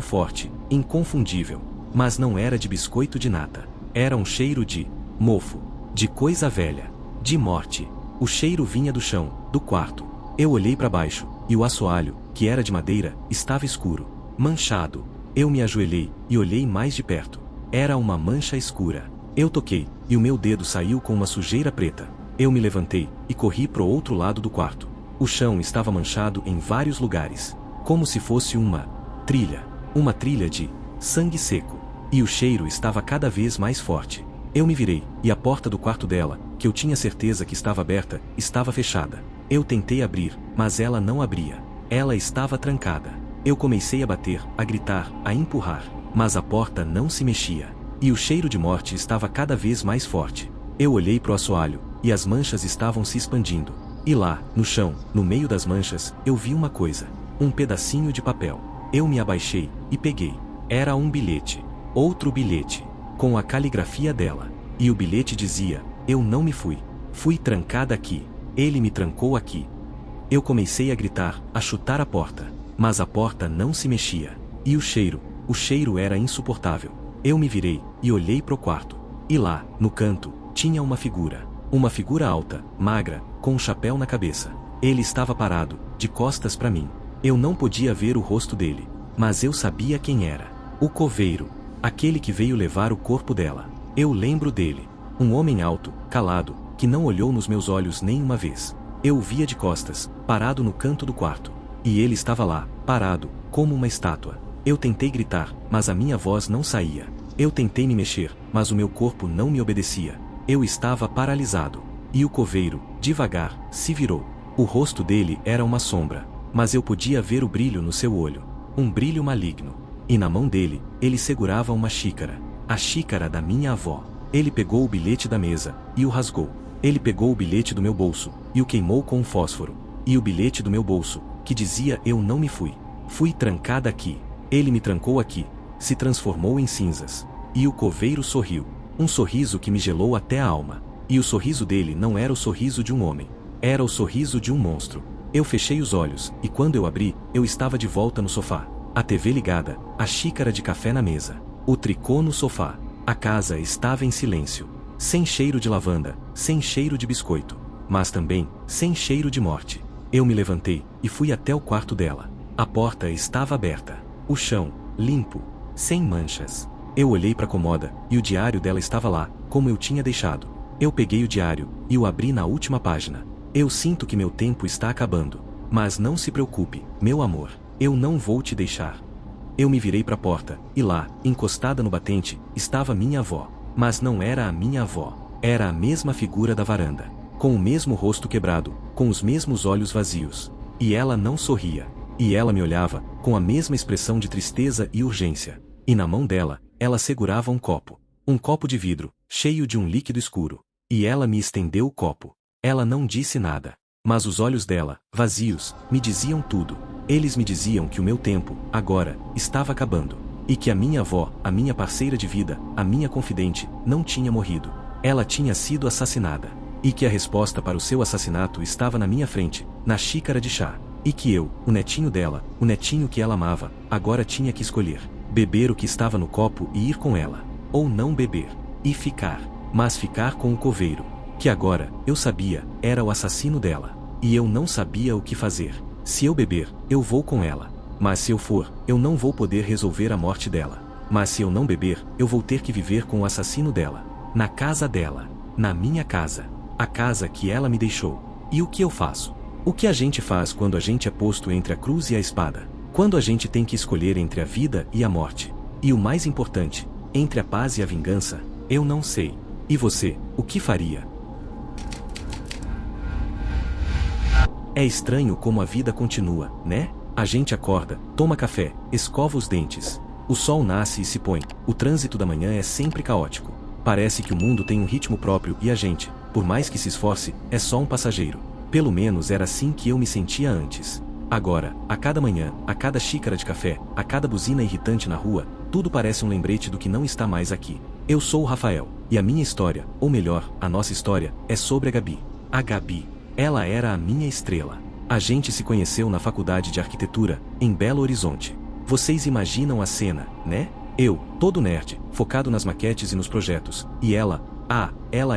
forte, inconfundível. Mas não era de biscoito de nata. Era um cheiro de mofo, de coisa velha, de morte. O cheiro vinha do chão, do quarto. Eu olhei para baixo, e o assoalho, que era de madeira, estava escuro, manchado. Eu me ajoelhei e olhei mais de perto. Era uma mancha escura. Eu toquei, e o meu dedo saiu com uma sujeira preta. Eu me levantei e corri pro outro lado do quarto. O chão estava manchado em vários lugares, como se fosse uma trilha de sangue seco. E o cheiro estava cada vez mais forte. Eu me virei, e a porta do quarto dela, que eu tinha certeza que estava aberta, estava fechada. Eu tentei abrir, mas ela não abria. Ela estava trancada. Eu comecei a bater, a gritar, a empurrar, mas a porta não se mexia. E o cheiro de morte estava cada vez mais forte. Eu olhei pro assoalho, e as manchas estavam se expandindo. E lá, no chão, no meio das manchas, eu vi uma coisa. Um pedacinho de papel. Eu me abaixei, e peguei. Era um bilhete. Outro bilhete. Com a caligrafia dela. E o bilhete dizia: eu não me fui. Fui trancada aqui. Ele me trancou aqui. Eu comecei a gritar, a chutar a porta. Mas a porta não se mexia. E o cheiro era insuportável. Eu me virei, e olhei pro quarto. E lá, no canto, tinha uma figura. Uma figura alta, magra, com um chapéu na cabeça. Ele estava parado, de costas para mim. Eu não podia ver o rosto dele. Mas eu sabia quem era. O coveiro. Aquele que veio levar o corpo dela. Eu lembro dele. Um homem alto, calado, que não olhou nos meus olhos nem uma vez. Eu o via de costas, parado no canto do quarto. E ele estava lá, parado, como uma estátua. Eu tentei gritar, mas a minha voz não saía. Eu tentei me mexer, mas o meu corpo não me obedecia. Eu estava paralisado. E o coveiro, devagar, se virou. O rosto dele era uma sombra, mas eu podia ver o brilho no seu olho. Um brilho maligno. E na mão dele, ele segurava uma xícara. A xícara da minha avó. Ele pegou o bilhete da mesa, e o rasgou. Ele pegou o bilhete do meu bolso, e o queimou com um fósforo. E o bilhete do meu bolso, que dizia: eu não me fui. Fui trancada aqui. Ele me trancou aqui. Se transformou em cinzas. E o coveiro sorriu. Um sorriso que me gelou até a alma. E o sorriso dele não era o sorriso de um homem. Era o sorriso de um monstro. Eu fechei os olhos, e quando eu abri, eu estava de volta no sofá. A TV ligada, a xícara de café na mesa, o tricô no sofá. A casa estava em silêncio. Sem cheiro de lavanda, sem cheiro de biscoito. Mas também, sem cheiro de morte. Eu me levantei, e fui até o quarto dela. A porta estava aberta. O chão, limpo, sem manchas. Eu olhei para a comoda, e o diário dela estava lá, como eu tinha deixado. Eu peguei o diário, e o abri na última página. Eu sinto que meu tempo está acabando. Mas não se preocupe, meu amor. Eu não vou te deixar. Eu me virei para a porta, e lá, encostada no batente, estava minha avó. Mas não era a minha avó. Era a mesma figura da varanda. Com o mesmo rosto quebrado, com os mesmos olhos vazios. E ela não sorria. E ela me olhava, com a mesma expressão de tristeza e urgência. E na mão dela, ela segurava um copo. Um copo de vidro, cheio de um líquido escuro. E ela me estendeu o copo. Ela não disse nada. Mas os olhos dela, vazios, me diziam tudo. Eles me diziam que o meu tempo, agora, estava acabando. E que a minha avó, a minha parceira de vida, a minha confidente, não tinha morrido. Ela tinha sido assassinada. E que a resposta para o seu assassinato estava na minha frente, na xícara de chá. E que eu, o netinho dela, o netinho que ela amava, agora tinha que escolher. Beber o que estava no copo e ir com ela. Ou não beber. E ficar. Mas ficar com o coveiro. Que agora, eu sabia, era o assassino dela. E eu não sabia o que fazer. Se eu beber, eu vou com ela. Mas se eu for, eu não vou poder resolver a morte dela. Mas se eu não beber, eu vou ter que viver com o assassino dela. Na casa dela. Na minha casa. A casa que ela me deixou. E o que eu faço? O que a gente faz quando a gente é posto entre a cruz e a espada? Quando a gente tem que escolher entre a vida e a morte. E o mais importante, entre a paz e a vingança, eu não sei. E você, o que faria? É estranho como a vida continua, né? A gente acorda, toma café, escova os dentes. O sol nasce e se põe. O trânsito da manhã é sempre caótico. Parece que o mundo tem um ritmo próprio e a gente, por mais que se esforce, é só um passageiro. Pelo menos era assim que eu me sentia antes. Agora, a cada manhã, a cada xícara de café, a cada buzina irritante na rua, tudo parece um lembrete do que não está mais aqui. Eu sou o Rafael, e a minha história, ou melhor, a nossa história, é sobre a Gabi. A Gabi. Ela era a minha estrela. A gente se conheceu na faculdade de arquitetura, em Belo Horizonte. Vocês imaginam a cena, né? Eu, todo nerd, focado nas maquetes e nos projetos, e ela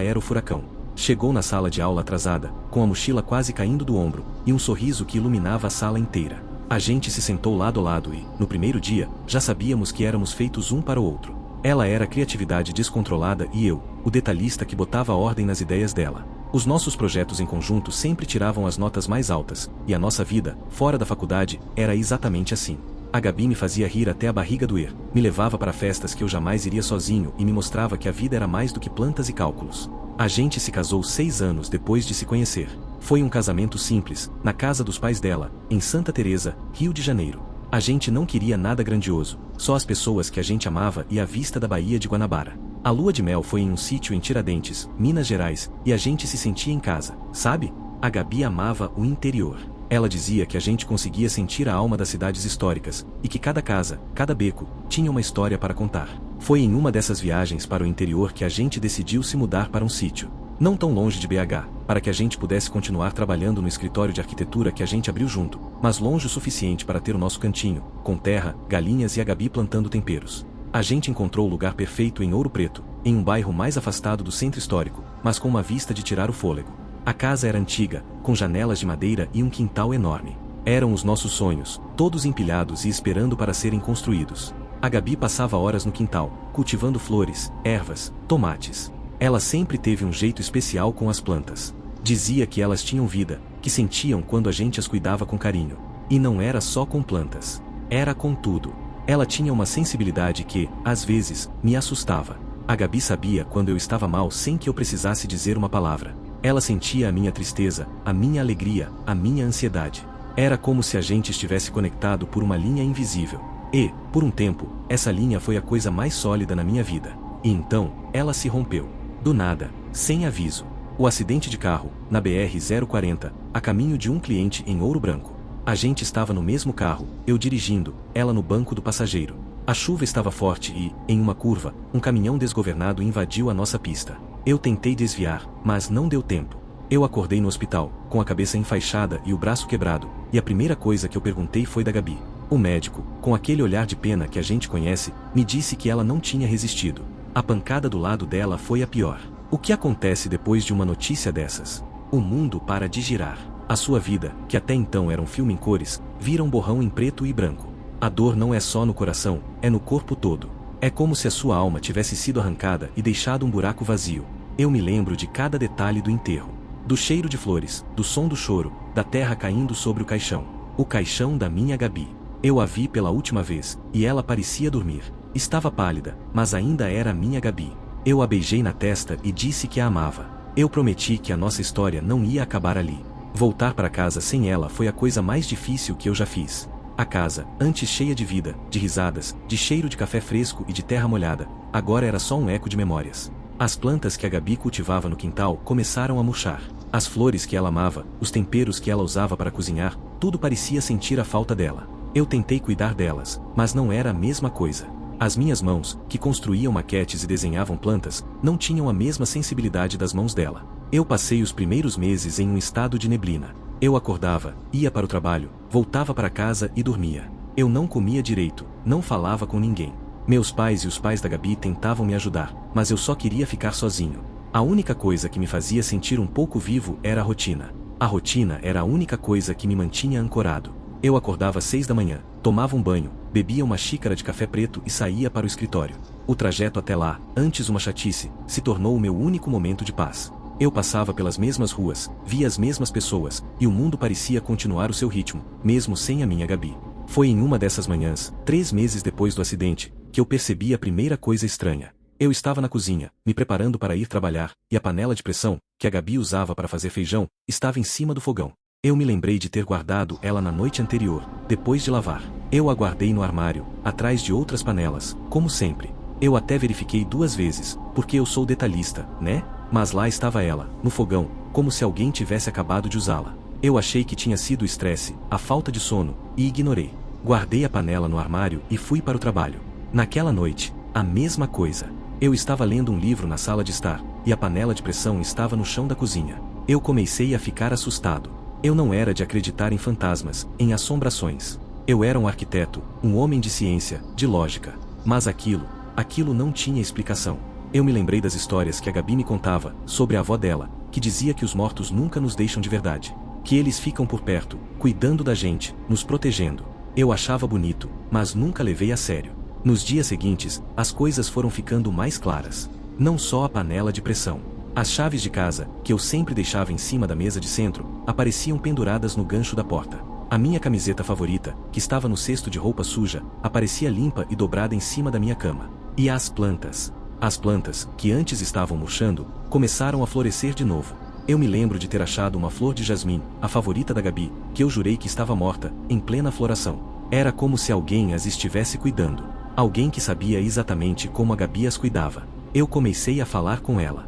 era o furacão. Chegou na sala de aula atrasada, com a mochila quase caindo do ombro, e um sorriso que iluminava a sala inteira. A gente se sentou lado a lado e, no primeiro dia, já sabíamos que éramos feitos um para o outro. Ela era a criatividade descontrolada e eu, o detalhista que botava ordem nas ideias dela. Os nossos projetos em conjunto sempre tiravam as notas mais altas, e a nossa vida, fora da faculdade, era exatamente assim. A Gabi me fazia rir até a barriga doer, me levava para festas que eu jamais iria sozinho e me mostrava que a vida era mais do que plantas e cálculos. A gente se casou 6 anos depois de se conhecer. Foi um casamento simples, na casa dos pais dela, em Santa Teresa, Rio de Janeiro. A gente não queria nada grandioso, só as pessoas que a gente amava e a vista da Baía de Guanabara. A lua de mel foi em um sítio em Tiradentes, Minas Gerais, e a gente se sentia em casa, sabe? A Gabi amava o interior. Ela dizia que a gente conseguia sentir a alma das cidades históricas, e que cada casa, cada beco, tinha uma história para contar. Foi em uma dessas viagens para o interior que a gente decidiu se mudar para um sítio, não tão longe de BH, para que a gente pudesse continuar trabalhando no escritório de arquitetura que a gente abriu junto, mas longe o suficiente para ter o nosso cantinho, com terra, galinhas e a Gabi plantando temperos. A gente encontrou o lugar perfeito em Ouro Preto, em um bairro mais afastado do centro histórico, mas com uma vista de tirar o fôlego. A casa era antiga, com janelas de madeira e um quintal enorme. Eram os nossos sonhos, todos empilhados e esperando para serem construídos. A Gabi passava horas no quintal, cultivando flores, ervas, tomates. Ela sempre teve um jeito especial com as plantas. Dizia que elas tinham vida, que sentiam quando a gente as cuidava com carinho. E não era só com plantas. Era com tudo. Ela tinha uma sensibilidade que, às vezes, me assustava. A Gabi sabia quando eu estava mal sem que eu precisasse dizer uma palavra. Ela sentia a minha tristeza, a minha alegria, a minha ansiedade. Era como se a gente estivesse conectado por uma linha invisível. E, por um tempo, essa linha foi a coisa mais sólida na minha vida. E então, ela se rompeu. Do nada, sem aviso. O acidente de carro, na BR-040, a caminho de um cliente em Ouro Branco. A gente estava no mesmo carro, eu dirigindo, ela no banco do passageiro. A chuva estava forte e, em uma curva, um caminhão desgovernado invadiu a nossa pista. Eu tentei desviar, mas não deu tempo. Eu acordei no hospital, com a cabeça enfaixada e o braço quebrado, e a primeira coisa que eu perguntei foi da Gabi. O médico, com aquele olhar de pena que a gente conhece, me disse que ela não tinha resistido. A pancada do lado dela foi a pior. O que acontece depois de uma notícia dessas? O mundo para de girar. A sua vida, que até então era um filme em cores, vira um borrão em preto e branco. A dor não é só no coração, é no corpo todo. É como se a sua alma tivesse sido arrancada e deixado um buraco vazio. Eu me lembro de cada detalhe do enterro. Do cheiro de flores, do som do choro, da terra caindo sobre o caixão. O caixão da minha Gabi. Eu a vi pela última vez, e ela parecia dormir. Estava pálida, mas ainda era a minha Gabi. Eu a beijei na testa e disse que a amava. Eu prometi que a nossa história não ia acabar ali. Voltar para casa sem ela foi a coisa mais difícil que eu já fiz. A casa, antes cheia de vida, de risadas, de cheiro de café fresco e de terra molhada, agora era só um eco de memórias. As plantas que a Gabi cultivava no quintal começaram a murchar. As flores que ela amava, os temperos que ela usava para cozinhar, tudo parecia sentir a falta dela. Eu tentei cuidar delas, mas não era a mesma coisa. As minhas mãos, que construíam maquetes e desenhavam plantas, não tinham a mesma sensibilidade das mãos dela. Eu passei os primeiros meses em um estado de neblina. Eu acordava, ia para o trabalho, voltava para casa e dormia. Eu não comia direito, não falava com ninguém. Meus pais e os pais da Gabi tentavam me ajudar, mas eu só queria ficar sozinho. A única coisa que me fazia sentir um pouco vivo era a rotina. A rotina era a única coisa que me mantinha ancorado. Eu acordava às 6 da manhã, tomava um banho, bebia uma xícara de café preto e saía para o escritório. O trajeto até lá, antes uma chatice, se tornou o meu único momento de paz. Eu passava pelas mesmas ruas, via as mesmas pessoas, e o mundo parecia continuar o seu ritmo, mesmo sem a minha Gabi. Foi em uma dessas manhãs, 3 meses depois do acidente, que eu percebi a primeira coisa estranha. Eu estava na cozinha, me preparando para ir trabalhar, e a panela de pressão, que a Gabi usava para fazer feijão, estava em cima do fogão. Eu me lembrei de ter guardado ela na noite anterior, depois de lavar. Eu a guardei no armário, atrás de outras panelas, como sempre. Eu até verifiquei 2 vezes, porque eu sou detalhista, né? Mas lá estava ela, no fogão, como se alguém tivesse acabado de usá-la. Eu achei que tinha sido o estresse, a falta de sono, e ignorei. Guardei a panela no armário e fui para o trabalho. Naquela noite, a mesma coisa. Eu estava lendo um livro na sala de estar, e a panela de pressão estava no chão da cozinha. Eu comecei a ficar assustado. Eu não era de acreditar em fantasmas, em assombrações. Eu era um arquiteto, um homem de ciência, de lógica. Mas aquilo não tinha explicação. Eu me lembrei das histórias que a Gabi me contava, sobre a avó dela, que dizia que os mortos nunca nos deixam de verdade. Que eles ficam por perto, cuidando da gente, nos protegendo. Eu achava bonito, mas nunca levei a sério. Nos dias seguintes, as coisas foram ficando mais claras. Não só a panela de pressão. As chaves de casa, que eu sempre deixava em cima da mesa de centro, apareciam penduradas no gancho da porta. A minha camiseta favorita, que estava no cesto de roupa suja, aparecia limpa e dobrada em cima da minha cama. E as plantas? As plantas, que antes estavam murchando, começaram a florescer de novo. Eu me lembro de ter achado uma flor de jasmim, a favorita da Gabi, que eu jurei que estava morta, em plena floração. Era como se alguém as estivesse cuidando. Alguém que sabia exatamente como a Gabi as cuidava. Eu comecei a falar com ela.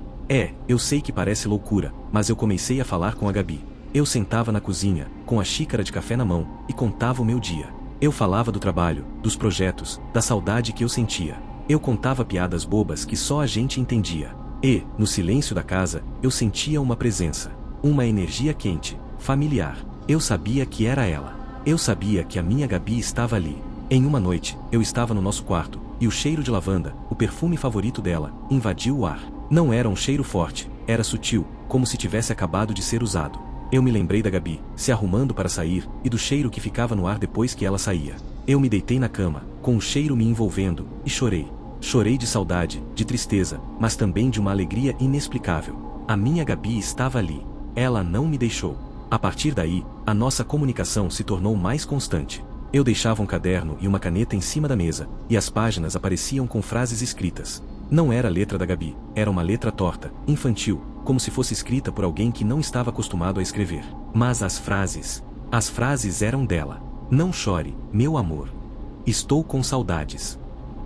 Eu sei que parece loucura, mas eu comecei a falar com a Gabi. Eu sentava na cozinha, com a xícara de café na mão, e contava o meu dia. Eu falava do trabalho, dos projetos, da saudade que eu sentia. Eu contava piadas bobas que só a gente entendia. E, no silêncio da casa, eu sentia uma presença. Uma energia quente, familiar. Eu sabia que era ela. Eu sabia que a minha Gabi estava ali. Em uma noite, eu estava no nosso quarto, e o cheiro de lavanda, o perfume favorito dela, invadiu o ar. Não era um cheiro forte, era sutil, como se tivesse acabado de ser usado. Eu me lembrei da Gabi, se arrumando para sair, e do cheiro que ficava no ar depois que ela saía. Eu me deitei na cama, com o cheiro me envolvendo, e chorei. Chorei de saudade, de tristeza, mas também de uma alegria inexplicável. A minha Gabi estava ali. Ela não me deixou. A partir daí, a nossa comunicação se tornou mais constante. Eu deixava um caderno e uma caneta em cima da mesa, e as páginas apareciam com frases escritas. Não era a letra da Gabi, era uma letra torta, infantil, como se fosse escrita por alguém que não estava acostumado a escrever. Mas as frases eram dela. Não chore, meu amor. Estou com saudades.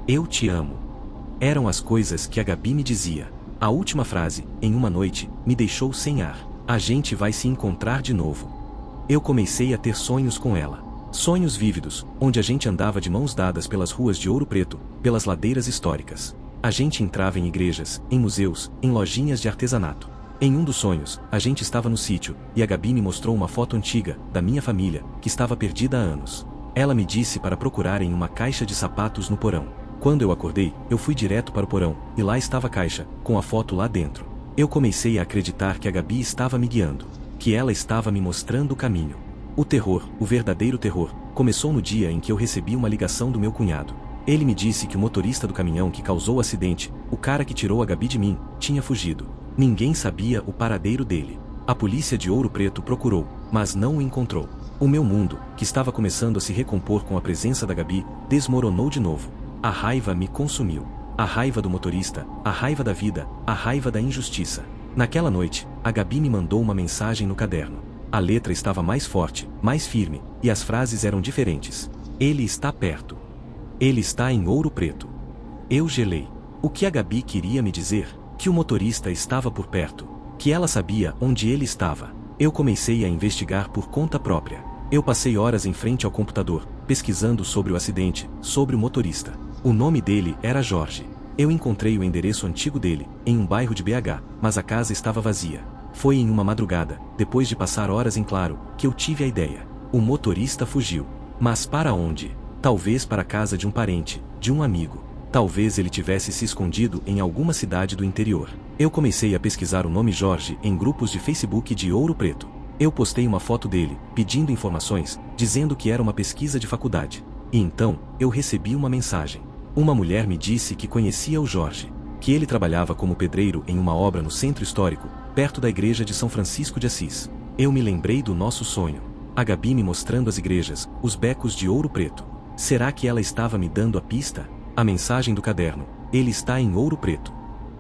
Eu te amo. Eram as coisas que a Gabi me dizia. A última frase, em uma noite, me deixou sem ar. A gente vai se encontrar de novo. Eu comecei a ter sonhos com ela. Sonhos vívidos, onde a gente andava de mãos dadas pelas ruas de Ouro Preto, pelas ladeiras históricas. A gente entrava em igrejas, em museus, em lojinhas de artesanato. Em um dos sonhos, a gente estava no sítio, e a Gabi me mostrou uma foto antiga, da minha família, que estava perdida há anos. Ela me disse para procurar em uma caixa de sapatos no porão. Quando eu acordei, eu fui direto para o porão, e lá estava a caixa, com a foto lá dentro. Eu comecei a acreditar que a Gabi estava me guiando, que ela estava me mostrando o caminho. O terror, o verdadeiro terror, começou no dia em que eu recebi uma ligação do meu cunhado. Ele me disse que o motorista do caminhão que causou o acidente, o cara que tirou a Gabi de mim, tinha fugido. Ninguém sabia o paradeiro dele. A polícia de Ouro Preto procurou, mas não o encontrou. O meu mundo, que estava começando a se recompor com a presença da Gabi, desmoronou de novo. A raiva me consumiu. A raiva do motorista, a raiva da vida, a raiva da injustiça. Naquela noite, a Gabi me mandou uma mensagem no caderno. A letra estava mais forte, mais firme, e as frases eram diferentes. Ele está perto. Ele está em Ouro Preto. Eu gelei. O que a Gabi queria me dizer? Que o motorista estava por perto. Que ela sabia onde ele estava. Eu comecei a investigar por conta própria. Eu passei horas em frente ao computador, pesquisando sobre o acidente, sobre o motorista. O nome dele era Jorge. Eu encontrei o endereço antigo dele, em um bairro de BH, mas a casa estava vazia. Foi em uma madrugada, depois de passar horas em claro, que eu tive a ideia. O motorista fugiu. Mas para onde? Talvez para a casa de um parente, de um amigo. Talvez ele tivesse se escondido em alguma cidade do interior. Eu comecei a pesquisar o nome Jorge em grupos de Facebook de Ouro Preto. Eu postei uma foto dele, pedindo informações, dizendo que era uma pesquisa de faculdade. E então, eu recebi uma mensagem. Uma mulher me disse que conhecia o Jorge, que ele trabalhava como pedreiro em uma obra no centro histórico, perto da igreja de São Francisco de Assis. Eu me lembrei do nosso sonho. A Gabi me mostrando as igrejas, os becos de Ouro Preto. Será que ela estava me dando a pista? A mensagem do caderno. Ele está em Ouro Preto.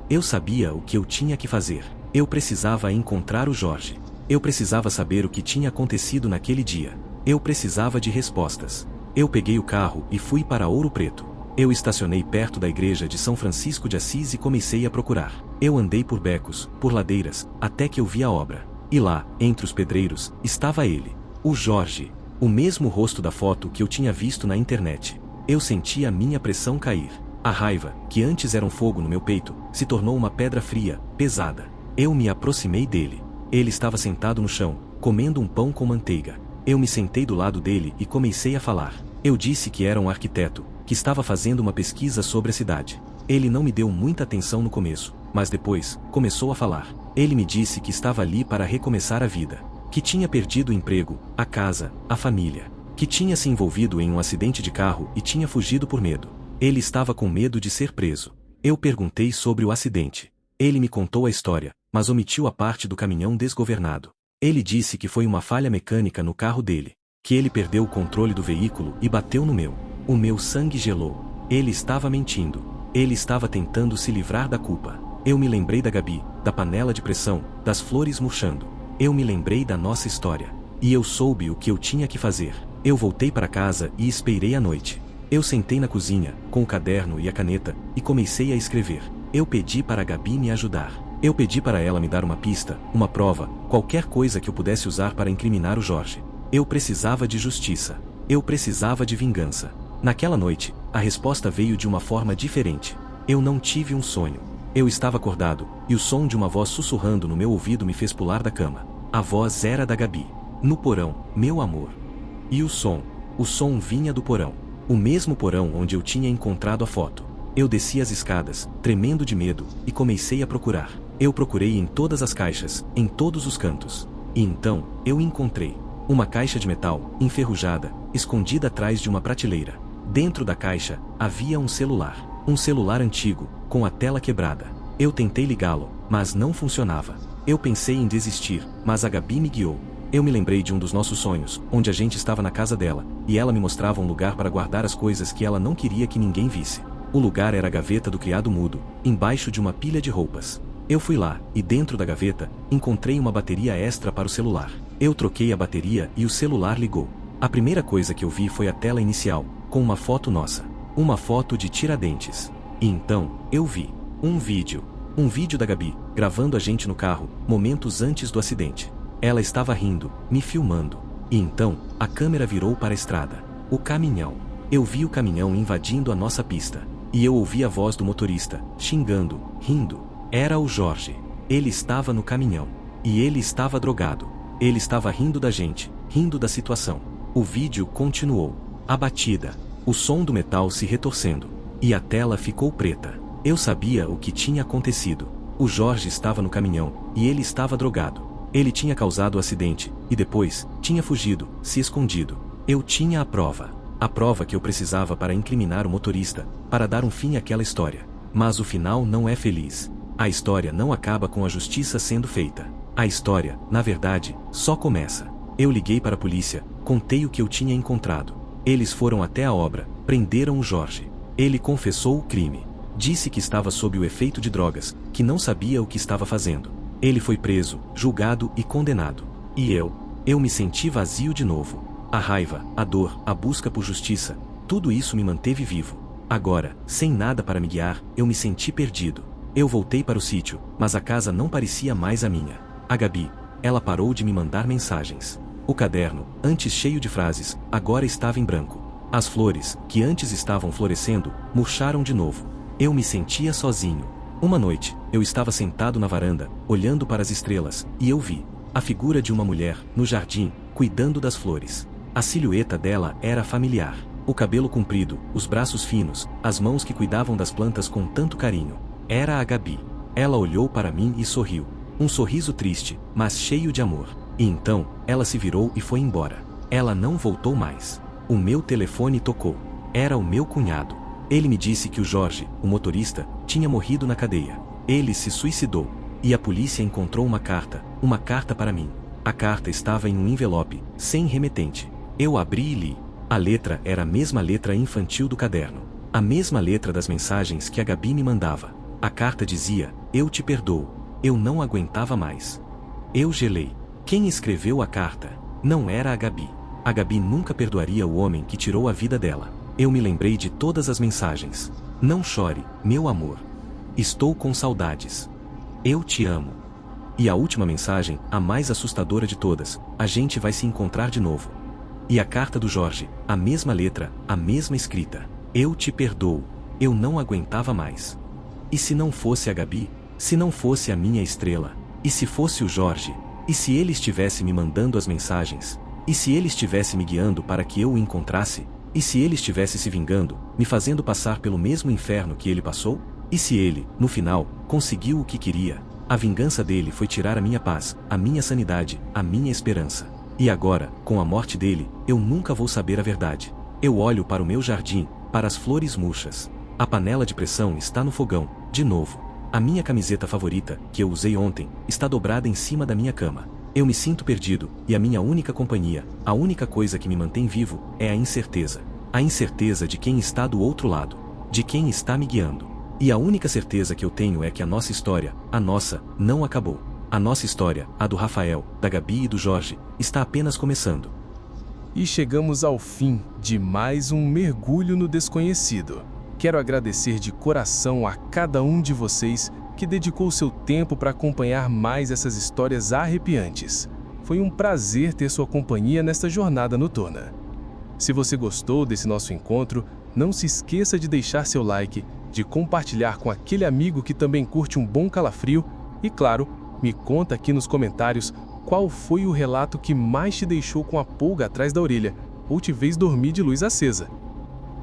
Eu sabia o que eu tinha que fazer. Eu precisava encontrar o Jorge. Eu precisava saber o que tinha acontecido naquele dia. Eu precisava de respostas. Eu peguei o carro e fui para Ouro Preto. Eu estacionei perto da igreja de São Francisco de Assis e comecei a procurar. Eu andei por becos, por ladeiras, até que eu vi a obra. E lá, entre os pedreiros, estava ele. O Jorge. O mesmo rosto da foto que eu tinha visto na internet. Eu senti a minha pressão cair. A raiva, que antes era um fogo no meu peito, se tornou uma pedra fria, pesada. Eu me aproximei dele. Ele estava sentado no chão, comendo um pão com manteiga. Eu me sentei do lado dele e comecei a falar. Eu disse que era um arquiteto, que estava fazendo uma pesquisa sobre a cidade. Ele não me deu muita atenção no começo, mas depois, começou a falar. Ele me disse que estava ali para recomeçar a vida. Que tinha perdido o emprego, a casa, a família. Que tinha se envolvido em um acidente de carro e tinha fugido por medo. Ele estava com medo de ser preso. Eu perguntei sobre o acidente. Ele me contou a história, mas omitiu a parte do caminhão desgovernado. Ele disse que foi uma falha mecânica no carro dele. Que ele perdeu o controle do veículo e bateu no meu. O meu sangue gelou. Ele estava mentindo. Ele estava tentando se livrar da culpa. Eu me lembrei da Gabi, da panela de pressão, das flores murchando. Eu me lembrei da nossa história. E eu soube o que eu tinha que fazer. Eu voltei para casa e esperei a noite. Eu sentei na cozinha, com o caderno e a caneta, e comecei a escrever. Eu pedi para a Gabi me ajudar. Eu pedi para ela me dar uma pista, uma prova, qualquer coisa que eu pudesse usar para incriminar o Jorge. Eu precisava de justiça. Eu precisava de vingança. Naquela noite, a resposta veio de uma forma diferente. Eu não tive um sonho. Eu estava acordado, e o som de uma voz sussurrando no meu ouvido me fez pular da cama. A voz era da Gabi. No porão, meu amor. E o som vinha do porão. O mesmo porão onde eu tinha encontrado a foto. Eu desci as escadas, tremendo de medo, e comecei a procurar. Eu procurei em todas as caixas, em todos os cantos. E então, eu encontrei uma caixa de metal, enferrujada, escondida atrás de uma prateleira. Dentro da caixa, havia um celular. Um celular antigo, com a tela quebrada. Eu tentei ligá-lo, mas não funcionava. Eu pensei em desistir, mas a Gabi me guiou. Eu me lembrei de um dos nossos sonhos, onde a gente estava na casa dela, e ela me mostrava um lugar para guardar as coisas que ela não queria que ninguém visse. O lugar era a gaveta do criado mudo, embaixo de uma pilha de roupas. Eu fui lá, e dentro da gaveta, encontrei uma bateria extra para o celular. Eu troquei a bateria e o celular ligou. A primeira coisa que eu vi foi a tela inicial, com uma foto nossa. Uma foto de Tiradentes. E então, eu vi um vídeo da Gabi, gravando a gente no carro, momentos antes do acidente. Ela estava rindo, me filmando. E então, a câmera virou para a estrada. O caminhão. Eu vi o caminhão invadindo a nossa pista. E eu ouvi a voz do motorista, xingando, rindo. Era o Jorge. Ele estava no caminhão. E ele estava drogado. Ele estava rindo da gente, rindo da situação. O vídeo continuou. A batida. O som do metal se retorcendo. E a tela ficou preta. Eu sabia o que tinha acontecido. O Jorge estava no caminhão, e ele estava drogado. Ele tinha causado o acidente, e depois, tinha fugido, se escondido. Eu tinha a prova. A prova que eu precisava para incriminar o motorista, para dar um fim àquela história. Mas o final não é feliz. A história não acaba com a justiça sendo feita. A história, na verdade, só começa. Eu liguei para a polícia, contei o que eu tinha encontrado. Eles foram até a obra, prenderam o Jorge. Ele confessou o crime. Disse que estava sob o efeito de drogas, que não sabia o que estava fazendo. Ele foi preso, julgado e condenado. E eu me senti vazio de novo. A raiva, a dor, a busca por justiça, tudo isso me manteve vivo. Agora, sem nada para me guiar, eu me senti perdido. Eu voltei para o sítio, mas a casa não parecia mais a minha. A Gabi, ela parou de me mandar mensagens. O caderno, antes cheio de frases, agora estava em branco. As flores, que antes estavam florescendo, murcharam de novo. Eu me sentia sozinho. Uma noite, eu estava sentado na varanda, olhando para as estrelas, e eu vi a figura de uma mulher, no jardim, cuidando das flores. A silhueta dela era familiar. O cabelo comprido, os braços finos, as mãos que cuidavam das plantas com tanto carinho. Era a Gabi. Ela olhou para mim e sorriu. Um sorriso triste, mas cheio de amor. E então, ela se virou e foi embora. Ela não voltou mais. O meu telefone tocou. Era o meu cunhado. Ele me disse que o Jorge, o motorista, tinha morrido na cadeia. Ele se suicidou. E a polícia encontrou uma carta para mim. A carta estava em um envelope, sem remetente. Eu abri e li. A letra era a mesma letra infantil do caderno. A mesma letra das mensagens que a Gabi me mandava. A carta dizia: eu te perdoo. Eu não aguentava mais. Eu gelei. Quem escreveu a carta? Não era a Gabi. A Gabi nunca perdoaria o homem que tirou a vida dela. Eu me lembrei de todas as mensagens. Não chore, meu amor. Estou com saudades. Eu te amo. E a última mensagem, a mais assustadora de todas: a gente vai se encontrar de novo. E a carta do Jorge, a mesma letra, a mesma escrita. Eu te perdoo. Eu não aguentava mais. E se não fosse a Gabi? Se não fosse a minha estrela? E se fosse o Jorge? E se ele estivesse me mandando as mensagens? E se ele estivesse me guiando para que eu o encontrasse? E se ele estivesse se vingando, me fazendo passar pelo mesmo inferno que ele passou? E se ele, no final, conseguiu o que queria? A vingança dele foi tirar a minha paz, a minha sanidade, a minha esperança. E agora, com a morte dele, eu nunca vou saber a verdade. Eu olho para o meu jardim, para as flores murchas. A panela de pressão está no fogão, de novo. A minha camiseta favorita, que eu usei ontem, está dobrada em cima da minha cama. Eu me sinto perdido, e a minha única companhia, a única coisa que me mantém vivo, é a incerteza. A incerteza de quem está do outro lado, de quem está me guiando. E a única certeza que eu tenho é que a nossa história, a nossa, não acabou. A nossa história, a do Rafael, da Gabi e do Jorge, está apenas começando. E chegamos ao fim de mais um mergulho no desconhecido. Quero agradecer de coração a cada um de vocês que dedicou seu tempo para acompanhar mais essas histórias arrepiantes. Foi um prazer ter sua companhia nesta jornada noturna. Se você gostou desse nosso encontro, não se esqueça de deixar seu like, de compartilhar com aquele amigo que também curte um bom calafrio e, claro, me conta aqui nos comentários qual foi o relato que mais te deixou com a pulga atrás da orelha ou te fez dormir de luz acesa.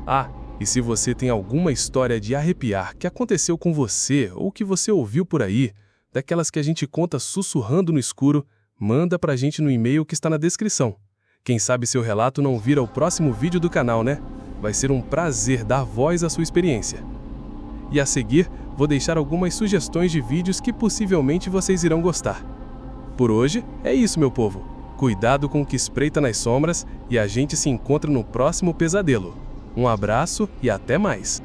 Ah, e se você tem alguma história de arrepiar que aconteceu com você ou que você ouviu por aí, daquelas que a gente conta sussurrando no escuro, manda pra gente no e-mail que está na descrição. Quem sabe seu relato não vira o próximo vídeo do canal, né? Vai ser um prazer dar voz à sua experiência. E a seguir, vou deixar algumas sugestões de vídeos que possivelmente vocês irão gostar. Por hoje, é isso, meu povo. Cuidado com o que espreita nas sombras e a gente se encontra no próximo pesadelo. Um abraço e até mais!